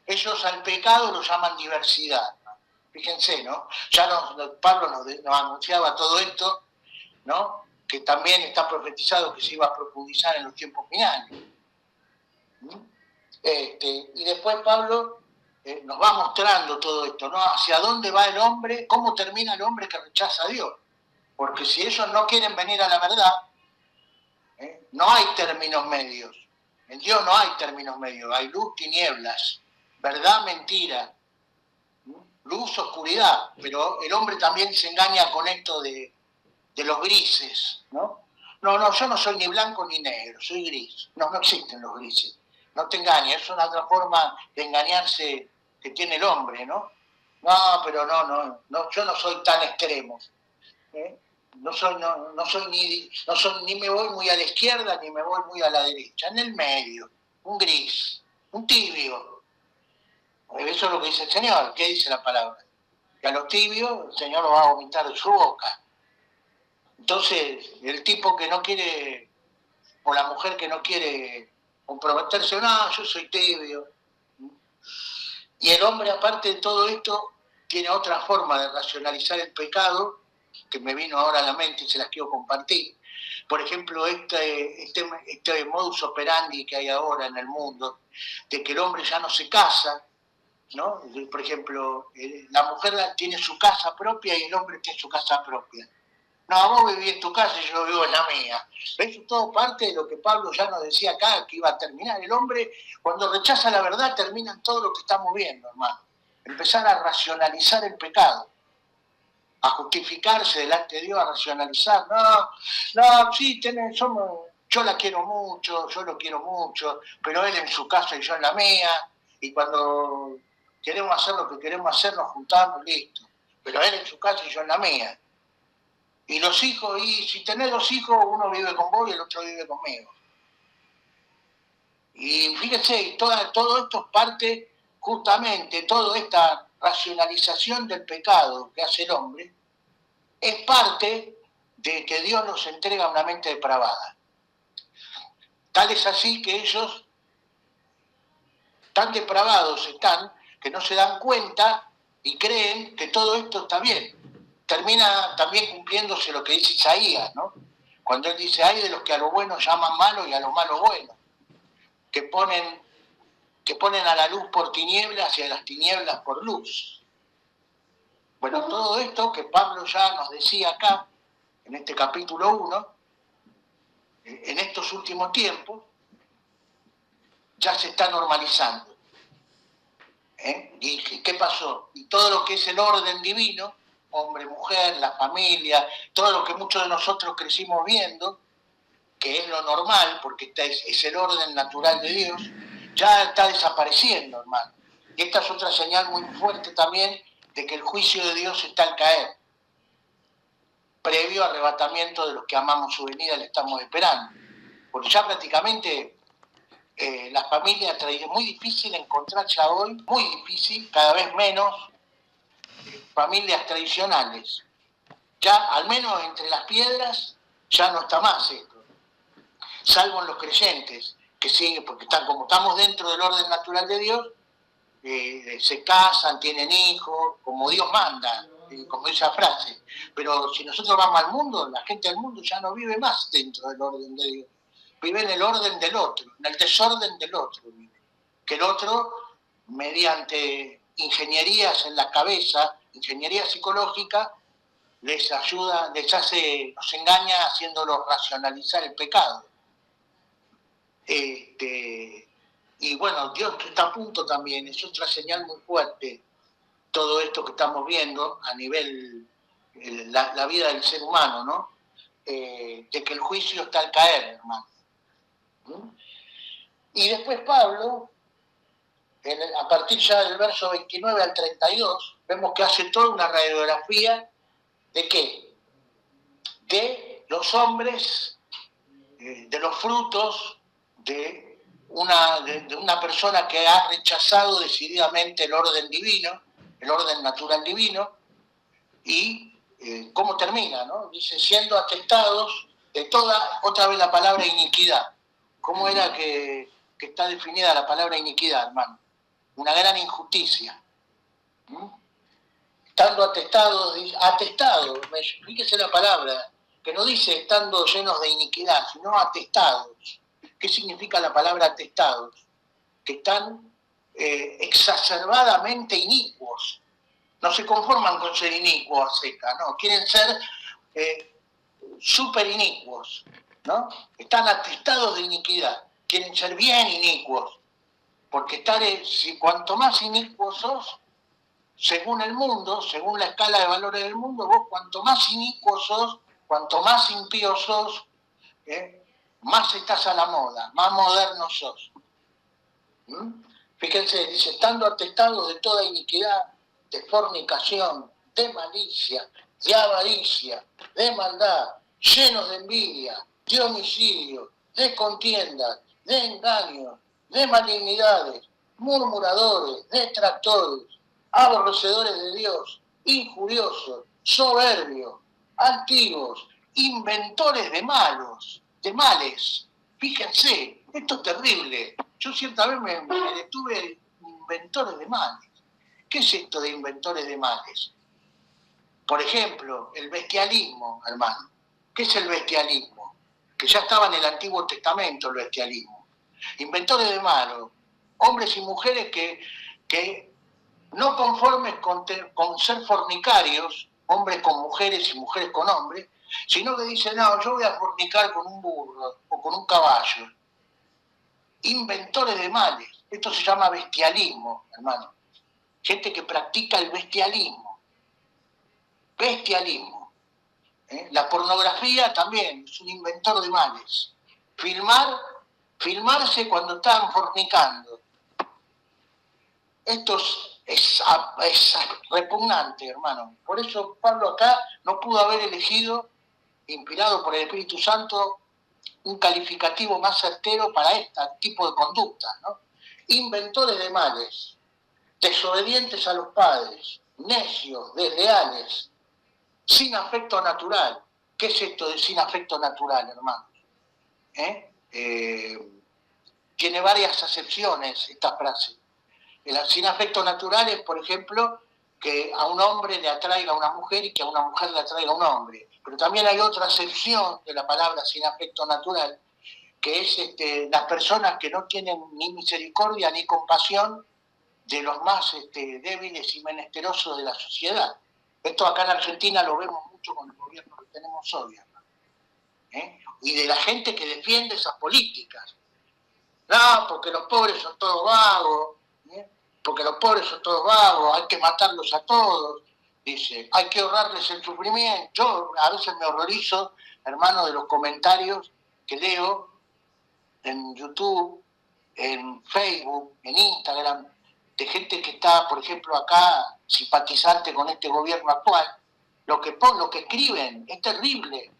Ellos al pecado lo llaman diversidad. Fíjense, ¿no? Ya Pablo nos anunciaba todo esto, ¿no? Que también está profetizado que se iba a profundizar en los tiempos finales. Y después Pablo nos va mostrando todo esto, ¿no? Hacia dónde va el hombre, cómo termina el hombre que rechaza a Dios. Porque si ellos no quieren venir a la verdad, no hay términos medios. En Dios no hay términos medios, hay luz, tinieblas, verdad, mentira, luz, oscuridad, pero el hombre también se engaña con esto de los grises, ¿no? No, yo no soy ni blanco ni negro, soy gris. No existen los grises. No te engañes, es una otra forma de engañarse que tiene el hombre, ¿no? No, pero no, yo no soy tan extremo. No soy ni me voy muy a la izquierda ni me voy muy a la derecha, en el medio, un gris, un tibio. Eso es lo que dice el Señor. ¿Qué dice la palabra? Que a los tibios el Señor los va a vomitar de su boca. Entonces, el tipo que no quiere, o la mujer que no quiere comprometerse, no, yo soy tibio. Y el hombre, aparte de todo esto, tiene otra forma de racionalizar el pecado, que me vino ahora a la mente y se las quiero compartir. Por ejemplo, este modus operandi que hay ahora en el mundo, de que el hombre ya no se casa, ¿no? Por ejemplo, la mujer tiene su casa propia y el hombre tiene su casa propia. No, vos vivís en tu casa y yo vivo en la mía. Eso es todo parte de lo que Pablo ya nos decía acá, que iba a terminar. El hombre, cuando rechaza la verdad, termina en todo lo que estamos viendo, hermano. Empezar a racionalizar el pecado, a justificarse delante de Dios, a racionalizar. No, sí, yo la quiero mucho, yo lo quiero mucho, pero él en su casa y yo en la mía, y cuando queremos hacer lo que queremos hacer, nos juntamos y listo. Pero él en su casa y yo en la mía. Y los hijos, y si tenés 2 hijos, uno vive con vos y el otro vive conmigo. Y fíjense, todo esto es parte, justamente, toda esta racionalización del pecado que hace el hombre, es parte de que Dios nos entrega una mente depravada. Tal es así que ellos, tan depravados están, que no se dan cuenta y creen que todo esto está bien. Termina también cumpliéndose lo que dice Isaías, ¿no? Cuando él dice, hay de los que a lo bueno llaman malo y a lo malo bueno, que ponen a la luz por tinieblas y a las tinieblas por luz. Bueno, todo esto que Pablo ya nos decía acá, en este capítulo 1, en estos últimos tiempos, ya se está normalizando. ¿Y qué pasó? Y todo lo que es el orden divino, hombre, mujer, la familia, todo lo que muchos de nosotros crecimos viendo, que es lo normal, porque es el orden natural de Dios, ya está desapareciendo, hermano. Y esta es otra señal muy fuerte también de que el juicio de Dios está al caer. Previo arrebatamiento de los que amamos su venida, le estamos esperando. Porque ya prácticamente las familias es muy difícil encontrar ya hoy, muy difícil, cada vez menos, familias tradicionales. Ya, al menos entre las piedras, ya no está más esto. Salvo en los creyentes, que siguen, porque como estamos dentro del orden natural de Dios, se casan, tienen hijos, como Dios manda, como esa frase. Pero si nosotros vamos al mundo, la gente del mundo ya no vive más dentro del orden de Dios. Vive en el orden del otro, en el desorden del otro. Que el otro, mediante ingenierías en la cabeza, ingeniería psicológica, les ayuda, los engaña haciéndolos racionalizar el pecado. Y bueno, Dios está a punto también, es otra señal muy fuerte, todo esto que estamos viendo a nivel, la vida del ser humano, ¿no? De que el juicio está al caer, hermano. Y después Pablo, a partir ya del verso 29 al 32, vemos que hace toda una radiografía ¿de qué? de los hombres, de los frutos de una persona que ha rechazado decididamente el orden divino, el orden natural divino, y cómo termina, ¿no? Dice, siendo atestados de toda, otra vez la palabra iniquidad. ¿Cómo era que está definida la palabra iniquidad, hermano? Una gran injusticia. Estando atestados, fíjese la palabra, que no dice estando llenos de iniquidad, sino atestados. ¿Qué significa la palabra atestados? Que están exacerbadamente inicuos. No se conforman con ser inicuos a seca, no, quieren ser súper inicuos, ¿no? Están atestados de iniquidad, quieren ser bien inicuos, porque cuanto más inicuos sos, según el mundo, según la escala de valores del mundo, vos cuanto más inicuos sos, cuanto más impío sos, más estás a la moda, más moderno sos. Fíjense, dice, estando atestados de toda iniquidad, de fornicación, de malicia, de avaricia, de maldad, llenos de envidia, de homicidio, de contiendas, de engaños, de malignidades, murmuradores, detractores, aborrecedores de Dios, injuriosos, soberbios, altivos, inventores de males. Fíjense, esto es terrible. Yo cierta vez me detuve inventores de males. ¿Qué es esto de inventores de males? Por ejemplo, el bestialismo, hermano. ¿Qué es el bestialismo? Que ya estaba en el Antiguo Testamento el bestialismo. Inventores de males, hombres y mujeres que no conformes con ser fornicarios, hombres con mujeres y mujeres con hombres, sino que dicen, no, yo voy a fornicar con un burro o con un caballo. Inventores de males. Esto se llama bestialismo, hermano. Gente que practica el bestialismo. Bestialismo. La pornografía también es un inventor de males. Filmarse cuando están fornicando. Esto es repugnante, hermano. Por eso Pablo acá no pudo haber elegido, inspirado por el Espíritu Santo, un calificativo más certero para este tipo de conductas, ¿no? Inventores de males, desobedientes a los padres, necios, desleales, sin afecto natural. ¿Qué es esto de sin afecto natural, hermanos? Tiene varias acepciones esta frase. El sin afecto natural es, por ejemplo, que a un hombre le atraiga a una mujer y que a una mujer le atraiga a un hombre. Pero también hay otra acepción de la palabra sin afecto natural, que es las personas que no tienen ni misericordia ni compasión de los más débiles y menesterosos de la sociedad. Esto acá en Argentina lo vemos mucho con el gobierno que tenemos hoy, y de la gente que defiende esas políticas. No, porque los pobres son todos vagos, porque los pobres son todos vagos, hay que matarlos a todos, dice, hay que ahorrarles el sufrimiento. Yo a veces me horrorizo, hermano, de los comentarios que leo en YouTube, en Facebook, en Instagram, de gente que está, por ejemplo, acá, simpatizante con este gobierno actual. Lo que escriben es terrible.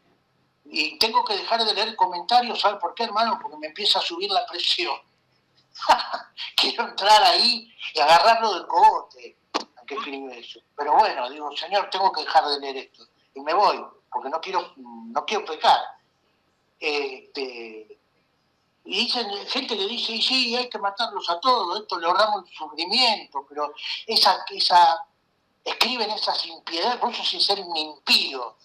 Y tengo que dejar de leer comentarios, ¿sabes por qué, hermano? Porque me empieza a subir la presión. Quiero entrar ahí y agarrarlo del cogote al que escribe eso. Pero bueno, digo, Señor, tengo que dejar de leer esto. Y me voy, porque no quiero pecar. Y dicen, gente que dice, y sí, hay que matarlos a todos, esto le ahorramos el sufrimiento, pero escriben esas impiedades, por eso sin ser un impío,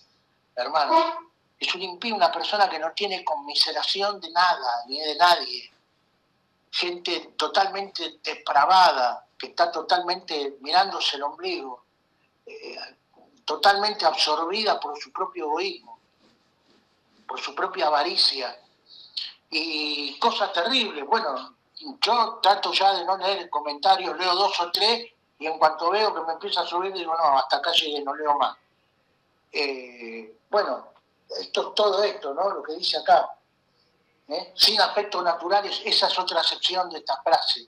hermano. Es un impío, una persona que no tiene conmiseración de nada, ni de nadie. Gente totalmente depravada, que está totalmente mirándose el ombligo, totalmente absorbida por su propio egoísmo, por su propia avaricia. Y cosas terribles. Bueno, yo trato ya de no leer comentarios, leo 2 o 3, y en cuanto veo que me empieza a subir, digo, no, hasta acá llegué, no leo más. Bueno, todo esto, ¿no? Lo que dice acá. Sin afectos naturales, esa es otra acepción de esta frase.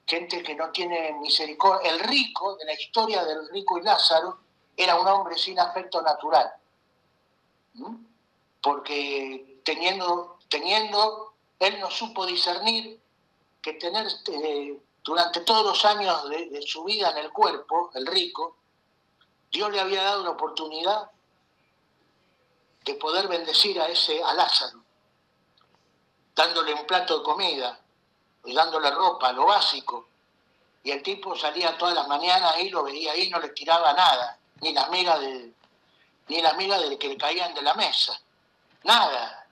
Gente que no tiene misericordia. El rico, de la historia del rico y Lázaro, era un hombre sin afecto natural. Porque teniendo, él no supo discernir que tener durante todos los años de su vida en el cuerpo, el rico, Dios le había dado la oportunidad de poder bendecir a Lázaro, dándole un plato de comida, dándole ropa, lo básico. Y el tipo salía todas las mañanas y lo veía ahí, no le tiraba nada, ni las migas del que le caían de la mesa. Nada.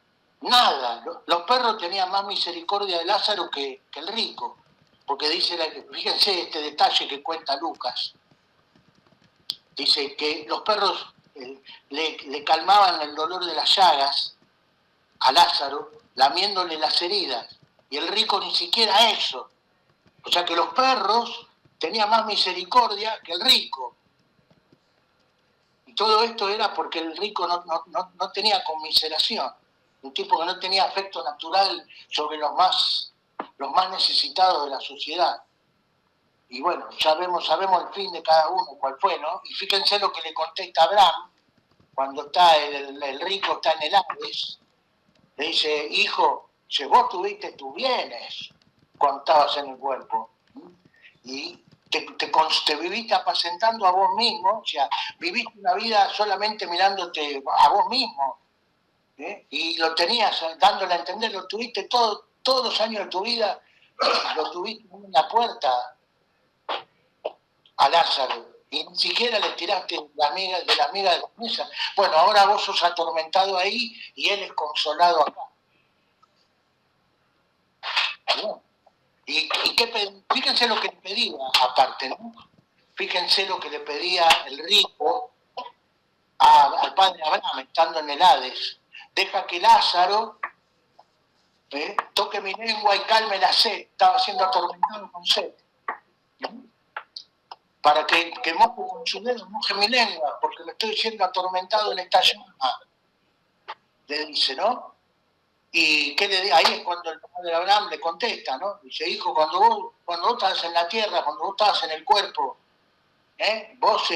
Los perros tenían más misericordia de Lázaro que el rico. Porque dice, fíjense este detalle que cuenta Lucas. Dice que los perros le calmaban el dolor de las llagas a Lázaro, lamiéndole las heridas. Y el rico ni siquiera eso. O sea que los perros tenían más misericordia que el rico. Y todo esto era porque el rico no tenía conmiseración. Un tipo que no tenía afecto natural sobre los más necesitados de la sociedad. Y bueno, sabemos el fin de cada uno, cuál fue, ¿no? Y fíjense lo que le contesta Abraham, cuando está el rico está en el Hades. Le dice, hijo, si vos tuviste tus bienes cuando estabas en el cuerpo, y te viviste apacentando a vos mismo, o sea, viviste una vida solamente mirándote a vos mismo, y lo tenías dándole a entender, lo tuviste todos los años de tu vida, lo tuviste en una puerta a Lázaro, y ni siquiera le tiraste de la miga de la mesa. Bueno, ahora vos sos atormentado ahí y él es consolado acá. ¿No? Y fíjense lo que le pedía aparte, ¿no? Fíjense lo que le pedía el rico al padre Abraham estando en el Hades. Deja que Lázaro toque mi lengua y calme la sed. Estaba siendo atormentado con sed. Para que moje con su dedo, moje mi lengua, porque me estoy siendo atormentado en esta llama. Le dice, ¿no? Y ¿qué le dice? Ahí es cuando el padre Abraham le contesta, ¿no? Dice, hijo, cuando vos estabas en la tierra, cuando vos estabas en el cuerpo, vos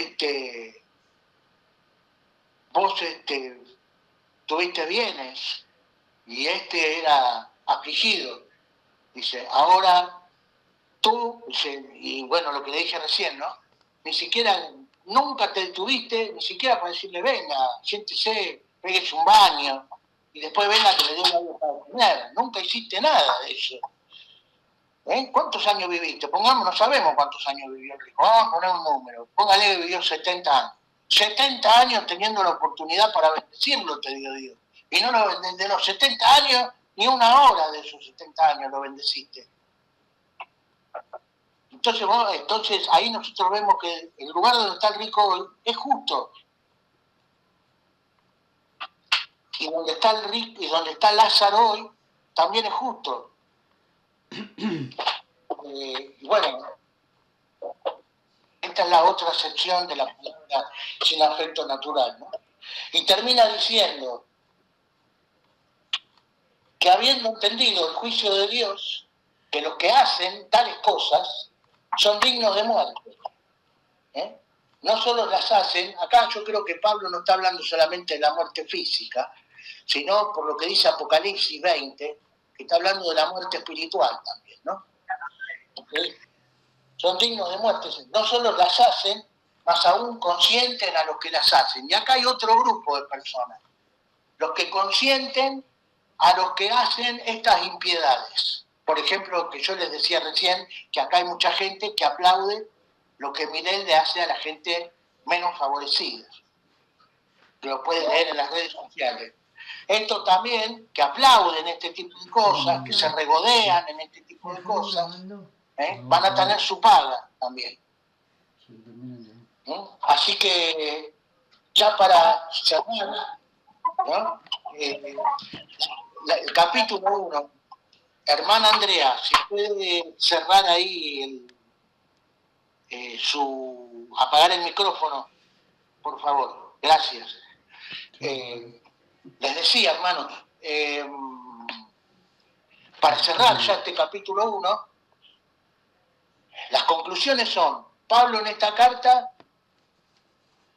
tuviste bienes y era afligido. Dice, ahora tú, y bueno, lo que le dije recién, ¿no? Ni siquiera, nunca te detuviste, ni siquiera para decirle, venga, siéntese, péguese un baño, y después venga que le dé algo para comer. Nunca hiciste nada de eso. ¿Cuántos años viviste? Pongamos, no sabemos cuántos años vivió el rico. Vamos a poner un número. Póngale que vivió 70 años. 70 años teniendo la oportunidad para bendecirlo, te digo Dios. Y no de los 70 años, ni una hora de esos 70 años lo bendeciste. Entonces ahí nosotros vemos que el lugar donde está el rico es justo. Y donde está el rico y donde está Lázaro hoy, también es justo. Bueno, esta es la otra sección de la palabra sin afecto natural, ¿no? Y termina diciendo que habiendo entendido el juicio de Dios, que los que hacen tales cosas son dignos de muerte. No solo las hacen, acá yo creo que Pablo no está hablando solamente de la muerte física, sino por lo que dice Apocalipsis 20, que está hablando de la muerte espiritual también, ¿no? ¿Okay? Son dignos de muerte, no solo las hacen, más aún consienten a los que las hacen. Y acá hay otro grupo de personas, los que consienten a los que hacen estas impiedades. Por ejemplo, que yo les decía recién, que acá hay mucha gente que aplaude lo que Milei le hace a la gente menos favorecida. Lo pueden leer en las redes sociales. Estos también, que aplauden este tipo de cosas, que se regodean en este tipo de cosas, van a tener su paga también. Así que, ya para cerrar, ¿no? El capítulo 1, hermana Andrea, si puede cerrar ahí apagar el micrófono, por favor, gracias. Les decía, hermanos, para cerrar ya este capítulo 1, las conclusiones son, Pablo en esta carta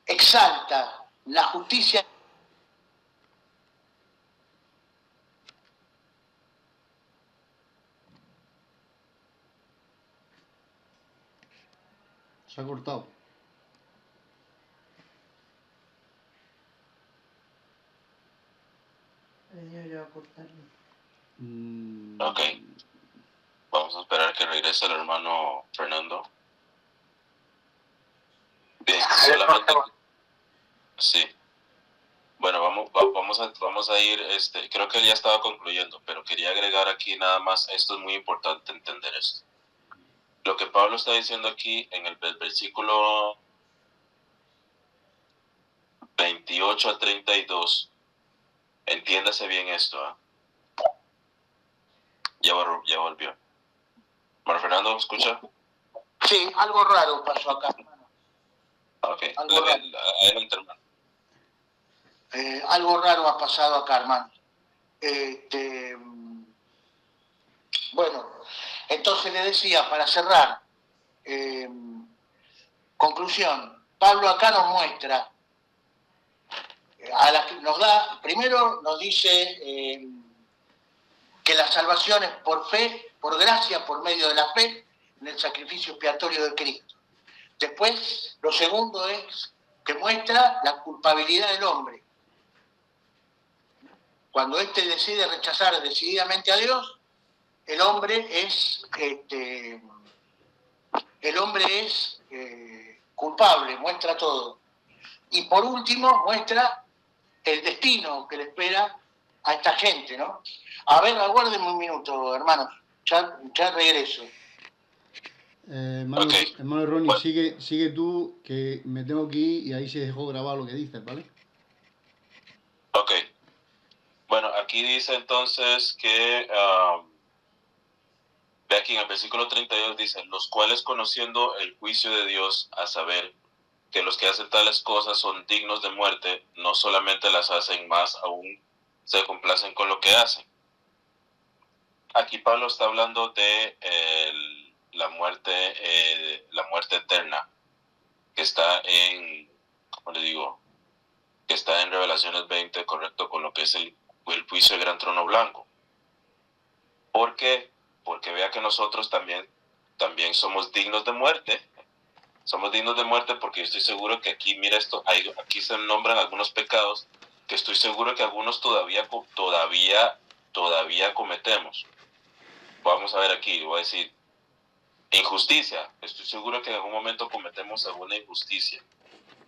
exalta la justicia Se ha cortado. Ok. Vamos a esperar que regrese el hermano Fernando. Bien, solamente... Sí. Bueno, vamos a ir, creo que él ya estaba concluyendo, pero quería agregar aquí nada más, esto es muy importante entender esto. Lo que Pablo está diciendo aquí en el versículo 28 a 32, entiéndase bien esto, ¿eh? Ya volvió. Bueno, Fernando, ¿me escucha? Sí, algo raro pasó acá, hermano. Ok, adelante, hermano. Algo raro ha pasado acá, hermano. Bueno, entonces le decía, para cerrar, conclusión, Pablo acá nos muestra, primero nos dice que la salvación es por fe, por gracia, por medio de la fe, en el sacrificio expiatorio de Cristo. Después, lo segundo es que muestra la culpabilidad del hombre. Cuando éste decide rechazar decididamente a Dios, el hombre es culpable, muestra todo. Y por último, muestra el destino que le espera a esta gente, ¿no? A ver, aguárdenme un minuto, hermanos, ya regreso. Hermano Ronnie, sigue tú, que me tengo que ir y ahí se dejó grabar lo que dices, ¿vale? Ok. Bueno, aquí dice entonces que, ve aquí en el versículo 32 dice, los cuales conociendo el juicio de Dios, a saber que los que hacen tales cosas son dignos de muerte, no solamente las hacen, más aún se complacen con lo que hacen. Aquí Pablo está hablando de la muerte eterna, que está en, ¿cómo le digo? Que está en Revelaciones 20, correcto, con lo que es el juicio del gran trono blanco. ¿Por qué? Porque vea que nosotros también somos dignos de muerte. Somos dignos de muerte porque yo estoy seguro que aquí, mira esto, aquí se nombran algunos pecados que estoy seguro que algunos todavía cometemos. Vamos a ver aquí, voy a decir, injusticia. Estoy seguro que en algún momento cometemos alguna injusticia.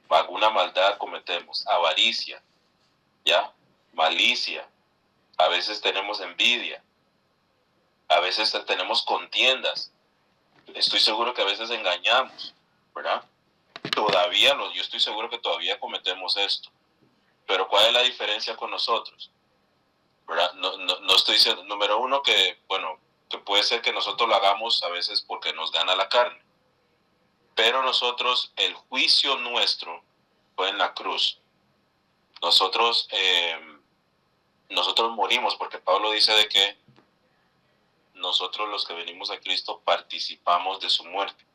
Alguna maldad cometemos. Avaricia, ¿ya? Malicia. A veces tenemos envidia. A veces tenemos contiendas. Estoy seguro que a veces engañamos, ¿verdad? Yo estoy seguro que todavía cometemos esto. Pero ¿cuál es la diferencia con nosotros? ¿Verdad? No estoy diciendo, número uno, que puede ser que nosotros lo hagamos a veces porque nos gana la carne. Pero nosotros, el juicio nuestro fue en la cruz. Nosotros morimos porque Pablo dice de que nosotros los que venimos a Cristo participamos de su muerte.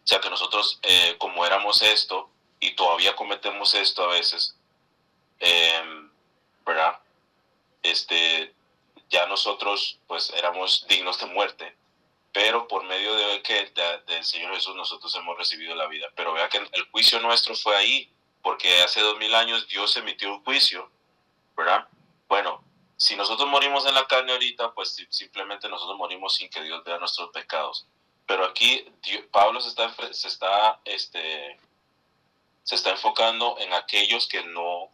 O sea que nosotros, como éramos esto y todavía cometemos esto a veces, ¿verdad? Ya nosotros pues éramos dignos de muerte, pero por medio del Señor Jesús nosotros hemos recibido la vida. Pero vea que el juicio nuestro fue ahí, porque hace 2000 años Dios emitió un juicio, ¿verdad? Bueno, si nosotros morimos en la carne ahorita, pues simplemente nosotros morimos sin que Dios vea nuestros pecados. Pero aquí Pablo se está enfocando en aquellos que no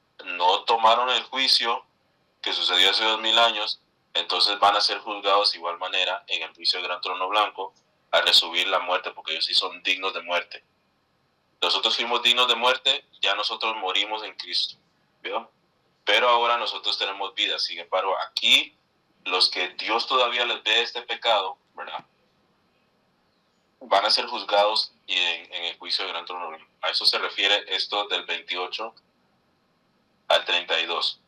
tomaron el juicio que sucedió hace 2000 años, entonces van a ser juzgados de igual manera en el juicio del gran trono blanco a recibir la muerte, porque ellos sí son dignos de muerte. Nosotros fuimos dignos de muerte, ya nosotros morimos en Cristo, ¿vio? Pero ahora nosotros tenemos vida. Sin embargo, aquí los que Dios todavía les ve este pecado, ¿verdad?, van a ser juzgados en el juicio del gran trono blanco. A eso se refiere esto del 28 al 32.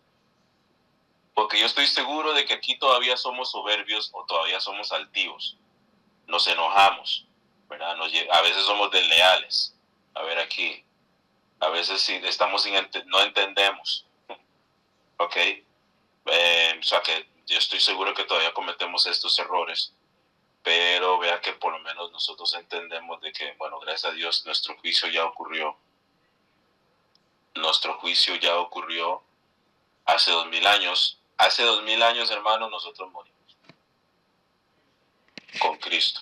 Porque yo estoy seguro de que aquí todavía somos soberbios o todavía somos altivos. Nos enojamos, ¿verdad? A veces somos desleales. A ver aquí. A veces sí, no entendemos. ¿Ok? O sea que yo estoy seguro que todavía cometemos estos errores. pero vea que por lo menos nosotros entendemos de que, bueno, gracias a Dios, nuestro juicio ya ocurrió. Nuestro juicio ya ocurrió hace 2000 años. Hace 2000 años, hermanos, nosotros morimos con Cristo.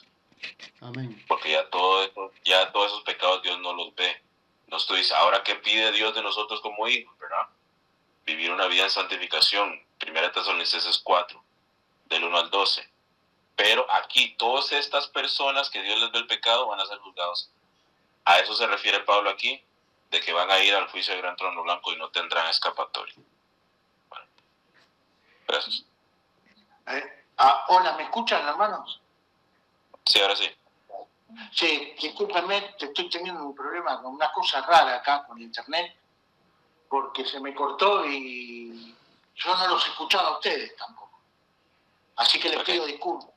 Amén. Porque ya todos esos pecados Dios no los ve. Nosotros dice, ahora ¿qué pide Dios de nosotros como hijos, verdad? Vivir una vida en santificación. 1 Tesalonicenses 4, del 1 al 12. Pero aquí, todas estas personas que Dios les ve el pecado van a ser juzgados. A eso se refiere Pablo aquí, de que van a ir al juicio del gran trono blanco y no tendrán escapatoria. Bueno, gracias. Hola, ¿me escuchan, hermanos? Sí, ahora sí. Sí, discúlpenme, estoy teniendo un problema con una cosa rara acá con internet, porque se me cortó y yo no los escuchaba a ustedes tampoco. Así que les pido disculpas.